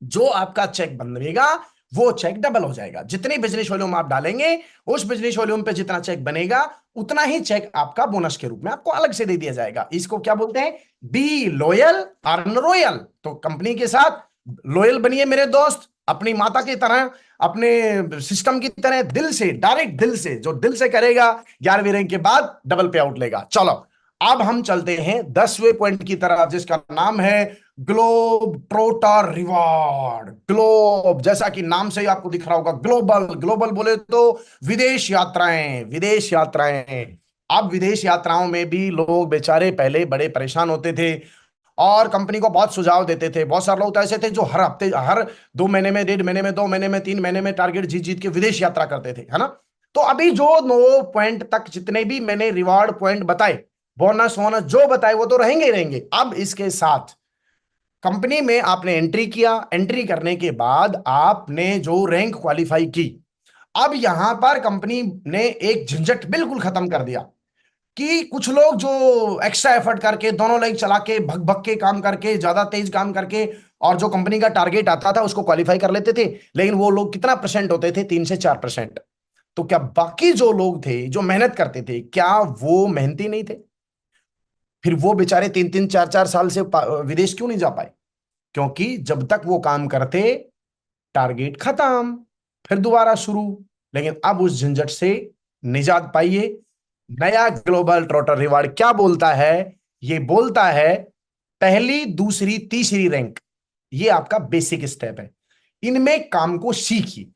जो आपका चेक बनेगा वो चेक डबल हो जाएगा। जितनी बिजनेस वॉल्यूम आप डालेंगे उस बिजनेस वॉल्यूम पे जितना चेक बनेगा उतना ही चेक आपका बोनस के रूप में आपको अलग से दे दिया जाएगा। इसको क्या बोलते हैं? Be loyal earn royal. तो कंपनी के साथ लॉयल बनिए मेरे दोस्त, अपनी माता की तरह, अपने सिस्टम की तरह, दिल से, डायरेक्ट दिल से, जो दिल से करेगा 11वीं रैंक के बाद डबल पे आउट लेगा। चलो अब हम चलते हैं 10वें पॉइंट की तरफ, जिसका नाम है ग्लोब ट्रोटर रिवॉर्ड। ग्लोब, जैसा कि नाम से ही आपको दिख रहा होगा, ग्लोबल। ग्लोबल बोले तो विदेश यात्राएं, विदेश यात्राएं। अब विदेश यात्राओं में भी लोग बेचारे पहले बड़े परेशान होते थे और कंपनी को बहुत सुझाव देते थे। बहुत सारे लोग तो ऐसे थे जो हर हफ्ते, हर 2 महीने में, 1.5 महीने में, 2 महीने में, 3 महीने में टारगेट जीत जीत के विदेश यात्रा करते थे, है ना। तो अभी जो 9 पॉइंट तक जितने भी मैंने रिवार्ड पॉइंट बताए, बोनस वोनस जो बताए, वो तो रहेंगे ही रहेंगे। अब इसके साथ कंपनी में आपने एंट्री किया, एंट्री करने के बाद आपने जो रैंक क्वालिफाई की, अब यहां पर कंपनी ने एक झंझट बिल्कुल खत्म कर दिया कि कुछ लोग जो एक्स्ट्रा एफर्ट करके, दोनों लेग चला के, भग भग के काम करके, ज्यादा तेज काम करके, और जो कंपनी का टारगेट आता था उसको क्वालिफाई कर लेते थे, लेकिन वो लोग कितना परसेंट होते थे? 3 से 4%। तो क्या बाकी जो लोग थे जो मेहनत करते थे, क्या वो मेहनती नहीं थे? फिर वो बेचारे 3 3 4 4 साल से विदेश क्यों नहीं जा पाए? क्योंकि जब तक वो काम करते टारगेट खत्म, फिर दोबारा शुरू। लेकिन अब उस झंझट से निजात पाइए। नया ग्लोबल ट्रोटर रिवार्ड क्या बोलता है? ये बोलता है पहली, दूसरी, तीसरी रैंक, ये आपका बेसिक स्टेप है। इनमें काम को सीखिए,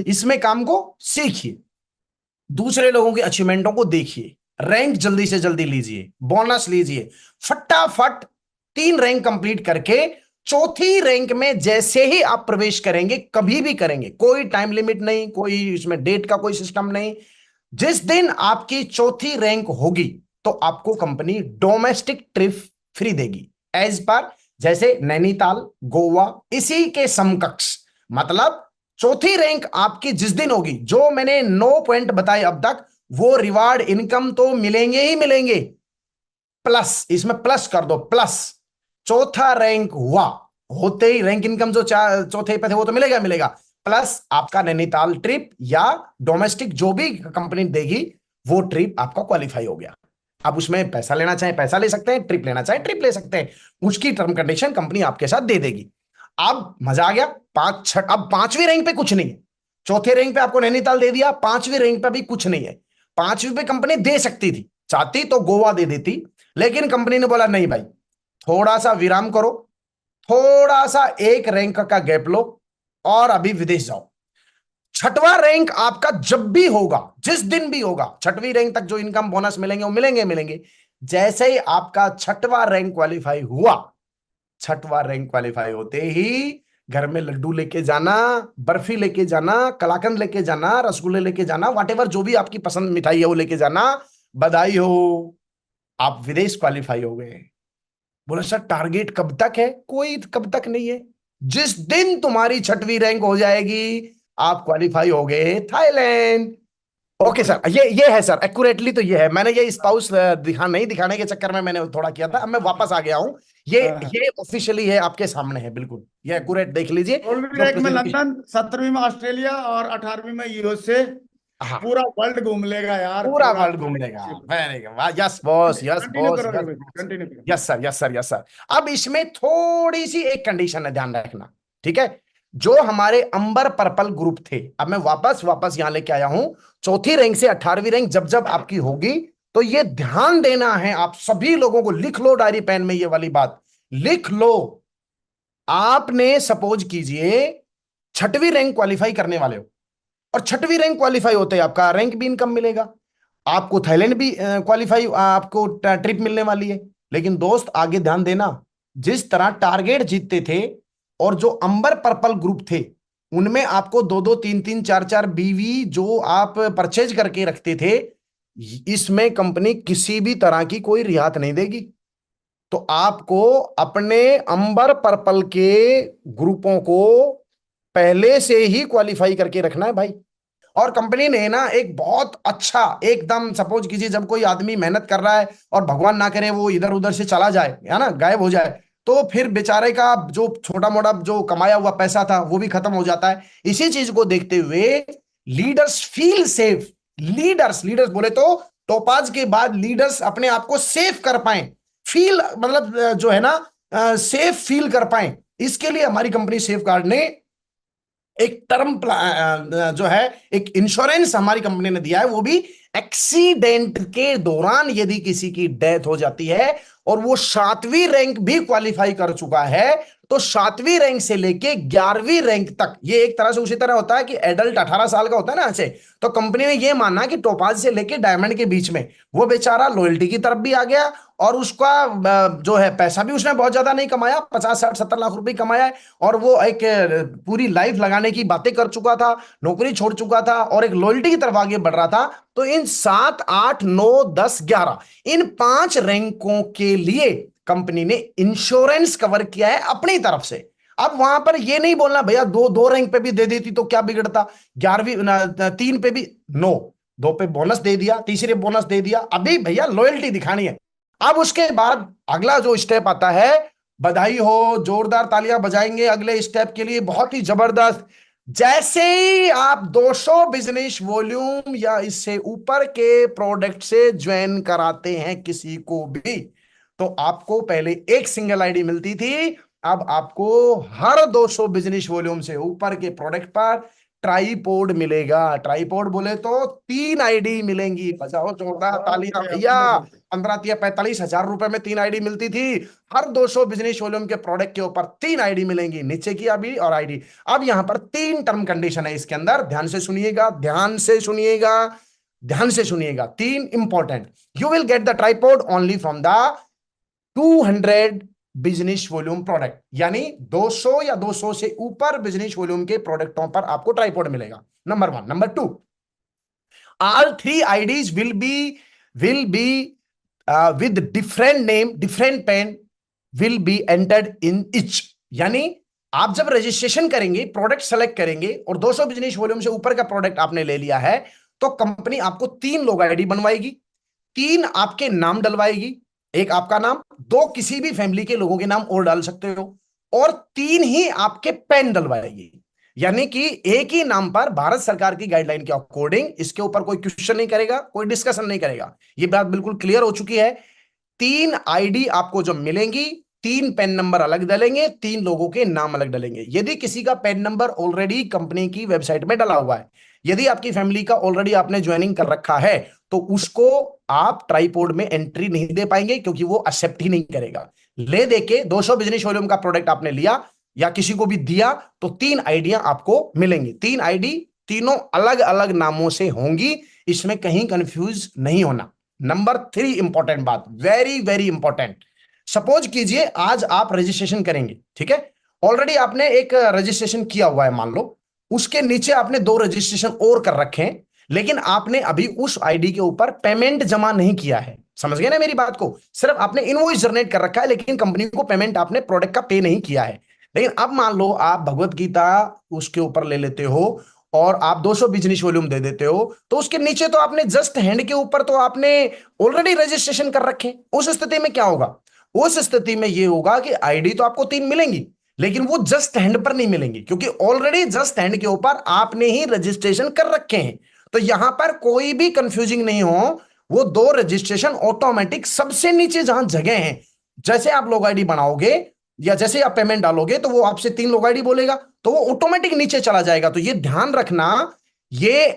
इसमें काम को सीखिए, दूसरे लोगों के अचीवमेंटों को देखिए, रैंक जल्दी से जल्दी लीजिए, बोनस लीजिए, फटाफट 3 रैंक कंप्लीट करके चौथी रैंक में जैसे ही आप प्रवेश करेंगे, कभी भी करेंगे, कोई टाइम लिमिट नहीं, कोई इसमें डेट का कोई सिस्टम नहीं, जिस दिन आपकी चौथी रैंक होगी तो आपको कंपनी डोमेस्टिक ट्रिप फ्री देगी, एज पर जैसे नैनीताल, गोवा, इसी के समकक्ष। मतलब चौथी रैंक आपकी जिस दिन होगी, जो मैंने 9 पॉइंट बताए अब तक, वो रिवार्ड इनकम तो मिलेंगे ही मिलेंगे, प्लस, इसमें प्लस कर दो, प्लस चौथा रैंक हुआ होते ही रैंक इनकम जो चौथे पे थे वो तो मिलेगा मिलेगा, प्लस आपका नैनीताल ट्रिप या डोमेस्टिक जो भी कंपनी देगी वो ट्रिप आपका क्वालिफाई हो गया। अब उसमें पैसा लेना चाहे पैसा ले सकते हैं, ट्रिप लेना चाहे ट्रिप ले सकते हैं, उसकी टर्म कंडीशन कंपनी आपके साथ दे देगी। अब मजा आ गया। अब 5वीं रैंक पे कुछ नहीं है, चौथे रैंक पे आपको नैनीताल दे दिया, 5वीं रैंक पे भी कुछ नहीं है। 5वीं पे कंपनी दे सकती थी, चाहती तो गोवा दे देती, लेकिन कंपनी ने बोला नहीं भाई, थोड़ा सा विराम करो, थोड़ा सा 1 रैंक का गैप लो और अभी विदेश जाओ। 6वां रैंक आपका जब भी होगा, जिस दिन भी होगा, 6वीं रैंक तक जो इनकम बोनस मिलेंगे वो मिलेंगे मिलेंगे। जैसे ही आपका 6वां रैंक क्वालिफाई हुआ, 6वां रैंक क्वालिफाई होते ही घर में लड्डू लेके जाना, बर्फी लेके जाना, कलाकंद लेके जाना, रसगुल्ले लेके जाना, व्हाटएवर जो भी आपकी पसंद मिठाई है वो लेके जाना, बधाई हो, आप विदेश क्वालिफाई हो गए। बोला सर टारगेट कब तक है? कोई कब तक नहीं है, जिस दिन तुम्हारी 6वीं रैंक हो जाएगी आप क्वालिफाई हो गए थाईलैंड। ओके सर, ये है सर, एक्यूरेटली तो ये है। मैंने ये स्पाउस दिखाने के चक्कर में मैंने थोड़ा किया था, अब मैं वापस आ गया हूं। ये ये ऑफिशियली है, आपके सामने है, बिल्कुल ये एक्यूरेट देख लीजिए। 16वीं जो रैंक में प्रेजेंटेशन, लंदन, 17वीं में ऑस्ट्रेलिया और 18वीं में यूएसए। हाँ, पूरा वर्ल्ड घूम लेगा यार, पूरा पूरा। वर्ल्ड घूम लेगा। Very good, yes boss, yes continue boss, करो यस भाई, बॉस। कंटिन्यू करो। Yes sir, yes sir, yes sir. अब इसमें थोड़ी सी एक कंडीशन है, ध्यान रखना, ठीक है। जो हमारे अंबर पर्पल ग्रुप थे, अब मैं वापस वापस यहां लेके आया हूं, चौथी रैंक से 18वीं रैंक जब जब आपकी होगी, तो ये ध्यान देना है आप सभी लोगों को, लिख लो डायरी पेन में, ये वाली बात लिख लो। आपने सपोज कीजिए छठवीं रैंक क्वालिफाई करने वाले हो, और छठवीं रैंक क्वालिफाई होते ही आपका रैंक भी इनकम मिलेगा, आपको थाईलैंड भी क्वालिफाई, आपको ट्रिप मिलने वाली है। लेकिन दोस्त आगे ध्यान देना, जिस तरह टारगेट जीतते थे, और जो अंबर पर्पल ग्रुप थे, उनमें आपको दो दो तीन तीन चार चार बीवी जो आप परचेज करके रखते थे, इसमें कंपनी किसी भी तरह की कोई रियायत नहीं देगी। तो आपको अपने अंबर पर्पल के ग्रुपों को पहले से ही क्वालिफाई करके रखना है भाई। और कंपनी ने ना एक बहुत अच्छा, एकदम सपोज कीजिए जब कोई आदमी मेहनत कर रहा है और भगवान ना करे वो इधर उधर से चला जाए, है ना, गायब हो जाए, तो फिर बेचारे का जो छोटा मोटा जो कमाया हुआ पैसा था वो भी खत्म हो जाता है। इसी चीज को देखते हुए leaders feel safe, leaders leaders बोले तो टोपाज के बाद लीडर्स अपने आप को सेफ कर पाए, फील मतलब जो है ना, सेफ फील कर पाए, इसके लिए हमारी कंपनी सेफ गार्ड ने एक टर्म जो है, एक इंश्योरेंस हमारी कंपनी ने दिया है, वो भी एक्सीडेंट के दौरान यदि किसी की डेथ हो जाती है और वो 7वीं रैंक भी क्वालिफाई कर चुका है, तो 7वीं रैंक से लेके 11वीं रैंक तक, ये एक तरह से उसी तरह होता है कि एडल्ट 18 साल का होता है ना ऐसे, तो कंपनी ने ये माना कि टोपाज से लेके डायमंड के बीच में वो बेचारा लॉयल्टी की तरफ भी आ गया, और उसका जो है पैसा भी उसने बहुत ज्यादा नहीं कमाया, 50 60 70 लाख रुपए कमाया है, और वो एक पूरी लाइफ लगाने की बातें कर चुका था, नौकरी छोड़ चुका था और एक लॉयल्टी की तरफ आगे बढ़ रहा था। तो इन 7 8 9 10 11 इन 5 रैंकों के लिए कंपनी ने इंश्योरेंस कवर किया है अपनी तरफ से। अब वहां पर ये नहीं बोलना भैया दो दो रैंक पे भी दे देती तो क्या बिगड़ता, 11वीं 3 पे भी, नो, 2 पे बोनस दे दिया, तीसरे बोनस दे दिया, अभी भैया लॉयल्टी दिखानी है। अब उसके बाद अगला जो स्टेप आता है, बधाई हो, जोरदार तालियां बजाएंगे अगले स्टेप के लिए, बहुत ही जबरदस्त। जैसे ही आप 200 बिजनेस वॉल्यूम या इससे ऊपर के प्रोडक्ट से ज्वाइन कराते हैं किसी को भी, तो आपको पहले एक सिंगल आईडी मिलती थी, अब आपको हर 200 बिजनेस वॉल्यूम से ऊपर के प्रोडक्ट पर ट्राईपोड मिलेगा। ट्राईपोड बोले तो 3 आईडी मिलेंगी, बजाओ जोरदार तालियां भैया। 15 या 45 हजार रुपए में 3 आईडी मिलती थी, हर 200 बिजनेस वॉल्यूम के प्रोडक्ट के ऊपर 3 आईडी मिलेंगी, नीचे की अभी और आईडी। अब यहां पर 3 टर्म कंडीशन है इसके अंदर, ध्यान से सुनिएगा, ध्यान से सुनिएगा, ध्यान से सुनिएगा, 3 important. You will get the tripod only from the 200 business volume product, यानी 200 या 200 से ऊपर बिजनेस वॉल्यूम के प्रोडक्टों पर आपको ट्राइपॉड मिलेगा, number 1। Number 2, all 3 IDs will be with different name, different pen will be entered in each, यानी आप जब रजिस्ट्रेशन करेंगे, प्रोडक्ट सेलेक्ट करेंगे और 200 बिजनेस वॉल्यूम से ऊपर का प्रोडक्ट आपने ले लिया है, तो कंपनी आपको 3 लोग आईडी बनवाएगी, 3 आपके नाम डलवाएगी, एक आपका नाम, 2 किसी भी फैमिली के लोगों के नाम और डाल सकते हो, और 3 ही आपके पेन डलवाएगी। यानी कि एक ही नाम पर भारत सरकार की गाइडलाइन के अकॉर्डिंग इसके ऊपर कोई क्वेश्चन नहीं करेगा, कोई डिस्कशन नहीं करेगा, ये बात बिल्कुल क्लियर हो चुकी है। 3 आईडी आपको जो मिलेंगी, 3 पेन नंबर अलग डलेंगे, 3 लोगों के नाम अलग डलेंगे। यदि किसी का पेन नंबर ऑलरेडी कंपनी की वेबसाइट में डला हुआ है, यदि आपकी फैमिली का ऑलरेडी आपने ज्वाइनिंग कर रखा है, तो उसको आप ट्राइपोड में एंट्री नहीं दे पाएंगे, क्योंकि वो एक्सेप्ट ही नहीं करेगा। ले दे के 200 बिजनेस वॉल्यूम का प्रोडक्ट आपने लिया या किसी को भी दिया, तो 3 आईडियां आपको मिलेंगी, 3 आईडी, तीनों अलग अलग नामों से होंगी, इसमें कहीं कंफ्यूज नहीं होना। नंबर 3 इंपॉर्टेंट बात, वेरी वेरी इंपॉर्टेंट। सपोज कीजिए आज आप रजिस्ट्रेशन करेंगे, ठीक है, ऑलरेडी आपने एक रजिस्ट्रेशन किया हुआ है मान लो, उसके नीचे आपने 2 रजिस्ट्रेशन और कर रखे हैं, लेकिन आपने अभी उस आईडी के ऊपर पेमेंट जमा नहीं किया है, समझ गए ना मेरी बात को, सिर्फ आपने इनवॉइस जनरेट कर रखा है, लेकिन कंपनी को पेमेंट आपने प्रोडक्ट का पे नहीं किया है। लेकिन अब मान लो आप भगवत गीता उसके ऊपर ले लेते हो और आप 200 बिजनेस वॉल्यूम दे देते हो, तो उसके नीचे तो आपने जस्ट हैंड के ऊपर तो आपने ऑलरेडी रजिस्ट्रेशन कर रखे, उस स्थिति में क्या होगा, उस स्थिति में ये होगा कि आईडी तो आपको 3 मिलेंगी, लेकिन वो जस्ट हैंड पर नहीं मिलेंगी, क्योंकि ऑलरेडी जस्ट हैंड के ऊपर आपने ही रजिस्ट्रेशन कर रखे हैं। तो यहां पर कोई भी कंफ्यूजिंग नहीं हो, वो 2 रजिस्ट्रेशन ऑटोमेटिक सबसे नीचे जहां जगह है, जैसे आप लोग आईडी बनाओगे या जैसे आप पेमेंट डालोगे तो वो आपसे 3 लोग आईडी बोलेगा, तो वो ऑटोमेटिक नीचे चला जाएगा। तो ये ध्यान रखना, ये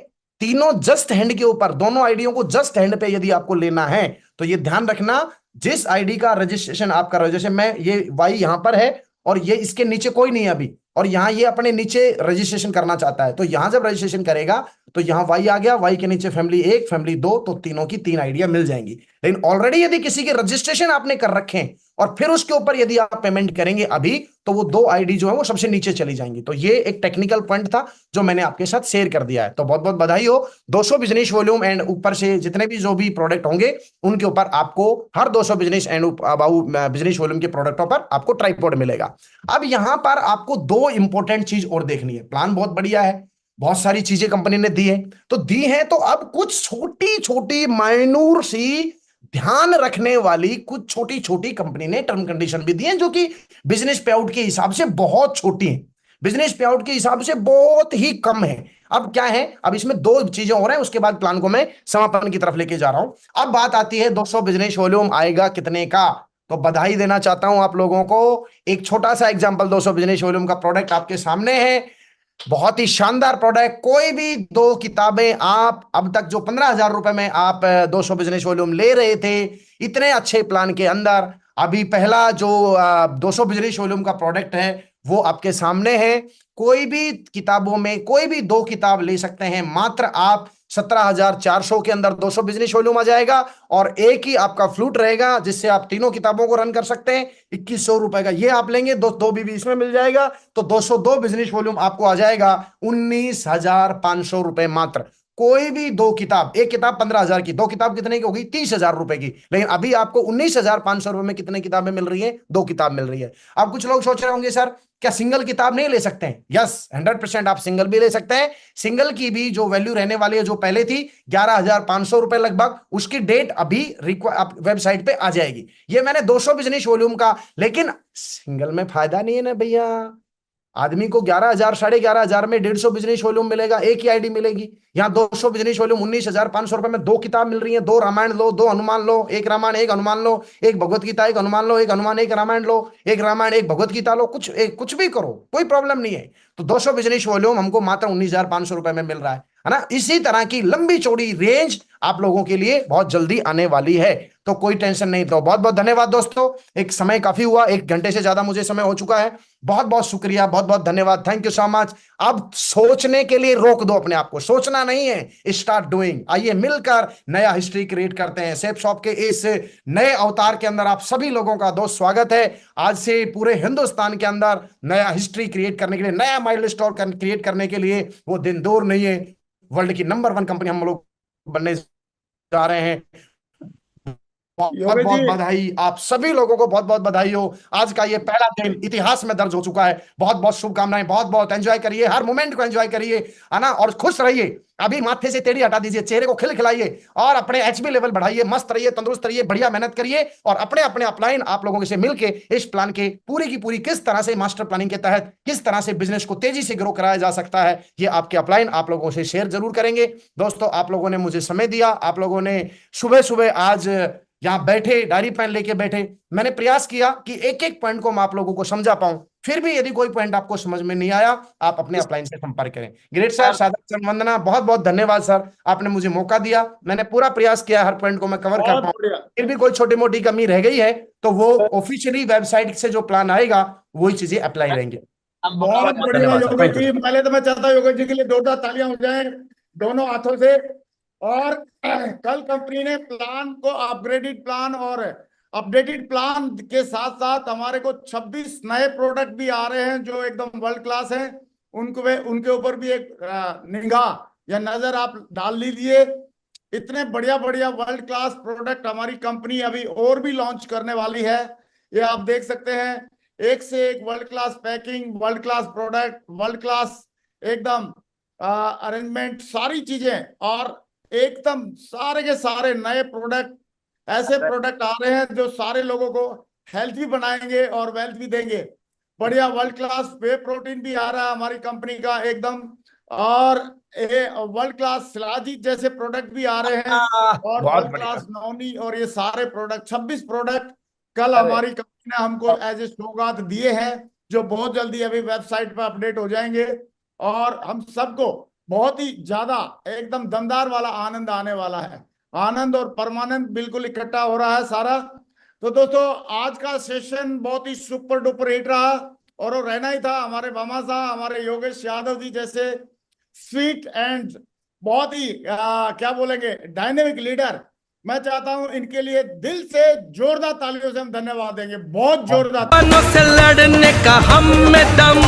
तीनों जस्ट हैंड के ऊपर, दोनों आईडियों को जस्ट हैंड पे यदि आपको लेना है तो ये ध्यान रखना, जिस आईडी का रजिस्ट्रेशन आप कर रहे हो, जैसे मैं ये वाई यहां पर है और ये इसके नीचे कोई नहीं है अभी, और यहां ये अपने नीचे रजिस्ट्रेशन करना चाहता है, तो यहां जब रजिस्ट्रेशन करेगा तो यहां वाई आ गया, वाई के नीचे फैमिली 1 फैमिली 2, तो तीनों की 3 आइडिया मिल जाएंगी। लेकिन ऑलरेडी यदि किसी के रजिस्ट्रेशन आपने कर रखे हैं और फिर उसके ऊपर यदि आप पेमेंट करेंगे अभी, तो वो 2 आईडी जो है वो सबसे नीचे चली जाएंगी। तो ये एक टेक्निकल पॉइंट था जो मैंने आपके साथ शेयर कर दिया है। तो बहुत बहुत बधाई हो। 200 बिजनेस वॉल्यूम एंड ऊपर से जितने भी जो भी प्रोडक्ट होंगे उनके ऊपर आपको हर 200 बिजनेस एंड बिजनेस वॉल्यूम के प्रोडक्टों पर आपको ट्राइपॉड मिलेगा। अब यहां पर आपको 2 इंपॉर्टेंट चीज और देखनी है। प्लान बहुत बढ़िया है, बहुत सारी चीजें कंपनी ने दी है, तो दी है, तो अब कुछ छोटी छोटी माइनूर सी ध्यान रखने वाली कुछ छोटी छोटी कंपनी ने टर्म कंडीशन भी दी है, जो कि बिजनेस पे आउट के हिसाब से बहुत छोटी है, बिजनेस पे आउट के हिसाब से बहुत ही कम है। अब क्या है, अब इसमें 2 चीजें हो रहे हैं, उसके बाद प्लान को मैं समापन की तरफ लेके जा रहा हूं। अब बात आती है 200 बिजनेस वॉल्यूम आएगा कितने का। तो बधाई देना चाहता हूं आप लोगों को। एक छोटा सा एग्जांपल 200 बिजनेस वॉल्यूम का प्रोडक्ट आपके सामने है, बहुत ही शानदार प्रोडक्ट। कोई भी 2 किताबें आप अब तक जो 15,000 रुपए में आप 200 बिजनेस वॉल्यूम ले रहे थे इतने अच्छे प्लान के अंदर, अभी पहला जो 200 बिजनेस वॉल्यूम का प्रोडक्ट है वो आपके सामने है। कोई भी किताबों में कोई भी 2 किताब ले सकते हैं, मात्र आप 17,400 के अंदर 200 बिजनेस वॉल्यूम आ जाएगा, और एक ही आपका फ्लूट रहेगा जिससे आप तीनों किताबों को रन कर सकते हैं। 2100 रुपए का ये आप लेंगे, दो बीबी इसमें मिल जाएगा, तो 202 बिजनेस वॉल्यूम आपको आ जाएगा 19,500 रुपए मात्र। कोई भी 2 किताब, एक किताब 15,000 की, 2 किताब कितने की होगी, 30,000 रुपए की, लेकिन अभी आपको 19,500 रुपए में कितने किताबें मिल रही हैं, 2 किताब मिल रही है। अब कुछ लोग सोच रहे होंगे सर क्या सिंगल किताब नहीं ले सकते हैं? यस, 100% आप सिंगल भी ले सकते हैं। सिंगल की भी जो वैल्यू रहने वाली है, जो पहले थी 11,500 रुपए लगभग, उसकी डेट अभी वेबसाइट पे आ जाएगी। ये मैंने 200 बिजनेस वॉल्यूम का, लेकिन सिंगल में फायदा नहीं है ना भैया। आदमी को 11,000 11,500 में 150 बिजनेस वॉल्यूम मिलेगा, एक ही आईडी मिलेगी। यहाँ 200 बिजनेस वॉल्यूम 19,500 रुपए में 2 किताब मिल रही है, 2 रामायण लो, 2 हनुमान लो, एक रामायण एक हनुमान लो, एक भगवत गीता एक हनुमान लो, एक हनुमान एक रामायण लो, एक रामायण एक भगवत गीता लो, कुछ भी करो, कोई प्रॉब्लम नहीं है। तो 200 बिजनेस वॉल्यूम हमको मात्र 19,500 रुपए में मिल रहा है ना। इसी तरह की लंबी चौड़ी रेंज आप लोगों के लिए बहुत जल्दी आने वाली है, तो कोई टेंशन नहीं। तो बहुत बहुत धन्यवाद दोस्तों, एक समय काफी हुआ, 1 घंटे से ज्यादा मुझे समय हो चुका है। बहुत बहुत शुक्रिया, बहुत बहुत धन्यवाद, थैंक यू सो मच। अब सोचने के लिए रोक दो अपने आप को, सोचना नहीं है, स्टार्ट डूइंग। आइए मिलकर नया हिस्ट्री क्रिएट करते हैं। सेफ शॉप के इस नए अवतार के अंदर आप सभी लोगों का दोस्त स्वागत है। आज से पूरे हिंदुस्तान के अंदर नया हिस्ट्री क्रिएट करने के लिए, नया माइलस्टोन क्रिएट करने के लिए वो दिन दूर नहीं है। वर्ल्ड की नंबर 1 कंपनी हम लोग बनने जा रहे हैं। बहुत योगेश बहुत जी। बधाई, आप सभी लोगों को बहुत बहुत बधाई हो। आज का ये पहला दिन इतिहास में दर्ज हो चुका है। बहुत बहुत शुभकामनाएं, बहुत बहुत एंजॉय करिए, हर मोमेंट को एंजॉय करिए, है ना, और खुश रहिए। अभी माथे से टेढ़ी हटा दीजिए, चेहरे को खिलखिलाइए और अपने एचबी लेवल बढ़ाइए, मस्त रहिए, तंदुरुस्त रहिए, बढ़िया मेहनत करिए, और अपने अपने अपलाइन आप लोगों से मिलके इस प्लान के पूरी की पूरी किस तरह से मास्टर प्लानिंग के तहत किस तरह से बिजनेस को तेजी से ग्रो कराया जा सकता है, ये आपके अपलाइन आप लोगों से शेयर जरूर करेंगे। दोस्तों, आप लोगों ने मुझे समय दिया, आप लोगों ने सुबह सुबह आज यहां बैठे, डायरी पेन लेके बैठे। मैंने प्रयास किया कि एक एक पॉइंट को मैं आप लोगों को समझा पाऊं। फिर भी यदि कोई पॉइंट आपको समझ में नहीं आया, आप अपने अपलाइन से संपर्क करें। ग्रेट सर, सादर वंदना, बहुत बहुत धन्यवाद सर, आपने मुझे मौका दिया। मैंने पूरा प्रयास किया हर पॉइंट को मैं कवर कर बहुत पाऊं। बढ़िया। फिर भी कोई छोटी मोटी कमी रह गई है तो वो ऑफिशियली वेबसाइट से जो प्लान आएगा वही चीजें अप्लाई रहेंगे। बहुत बहुत बहुत बढ़िया धन्यवाद sir, Yogesh thank you ji, sir. पहले तो मैं चाहता हूँ योगेश जी के लिए 2 तालियां हो जाए दोनों हाथों से। और कल कंपनी ने प्लान को अपग्रेडेड प्लान और अपडेटेड प्लान के साथ साथ हमारे को 26 नए प्रोडक्ट भी आ रहे हैं जो एकदम वर्ल्ड क्लास हैं। उनके उनके ऊपर भी एक निगाह या नजर आप डाल लीजिए। इतने बढ़िया बढ़िया वर्ल्ड क्लास प्रोडक्ट हमारी कंपनी अभी और भी लॉन्च करने वाली है। ये आप देख सकते हैं, एक से एक world class packing, world class product, world class एकदम अरेंजमेंट, सारी चीजें, और एकदम सारे के सारे नए प्रोडक्ट, ऐसे प्रोडक्ट आ रहे हैं जो सारे लोगों को हेल्थ भी बनाएंगे और वेल्थ भी देंगे। बढ़िया वर्ल्ड क्लास वे प्रोटीन भी आ रहा है हमारी कंपनी का एकदम, और वर्ल्ड क्लास शिलाजीत जैसे प्रोडक्ट भी आ रहे हैं, और बहुत वर्ल्ड बढ़िया। क्लास नौनी, और ये सारे प्रोडक्ट 26 प्रोडक्ट कल अरे हमारी कंपनी ने हमको एज ए सौगात दिए हैं, जो बहुत जल्दी अभी वेबसाइट पर अपडेट हो जाएंगे। और हम सबको बहुत ही ज्यादा एकदम दमदार वाला आनंद आने वाला है। आनंद और परमानंद बिल्कुल इकट्ठा हो रहा है सारा। तो दोस्तों आज का सेशन बहुत ही सुपर डुपर हिट रहा, और वो रहना ही था। हमारे भामा साहब, हमारे योगेश यादव जी जैसे स्वीट एंड बहुत ही क्या बोलेंगे डायनेमिक लीडर, मैं चाहता हूं इनके लिए दिल से जोरदार तालियों से हम धन्यवाद देंगे, बहुत जोरदार। से लड़ने का हम में दम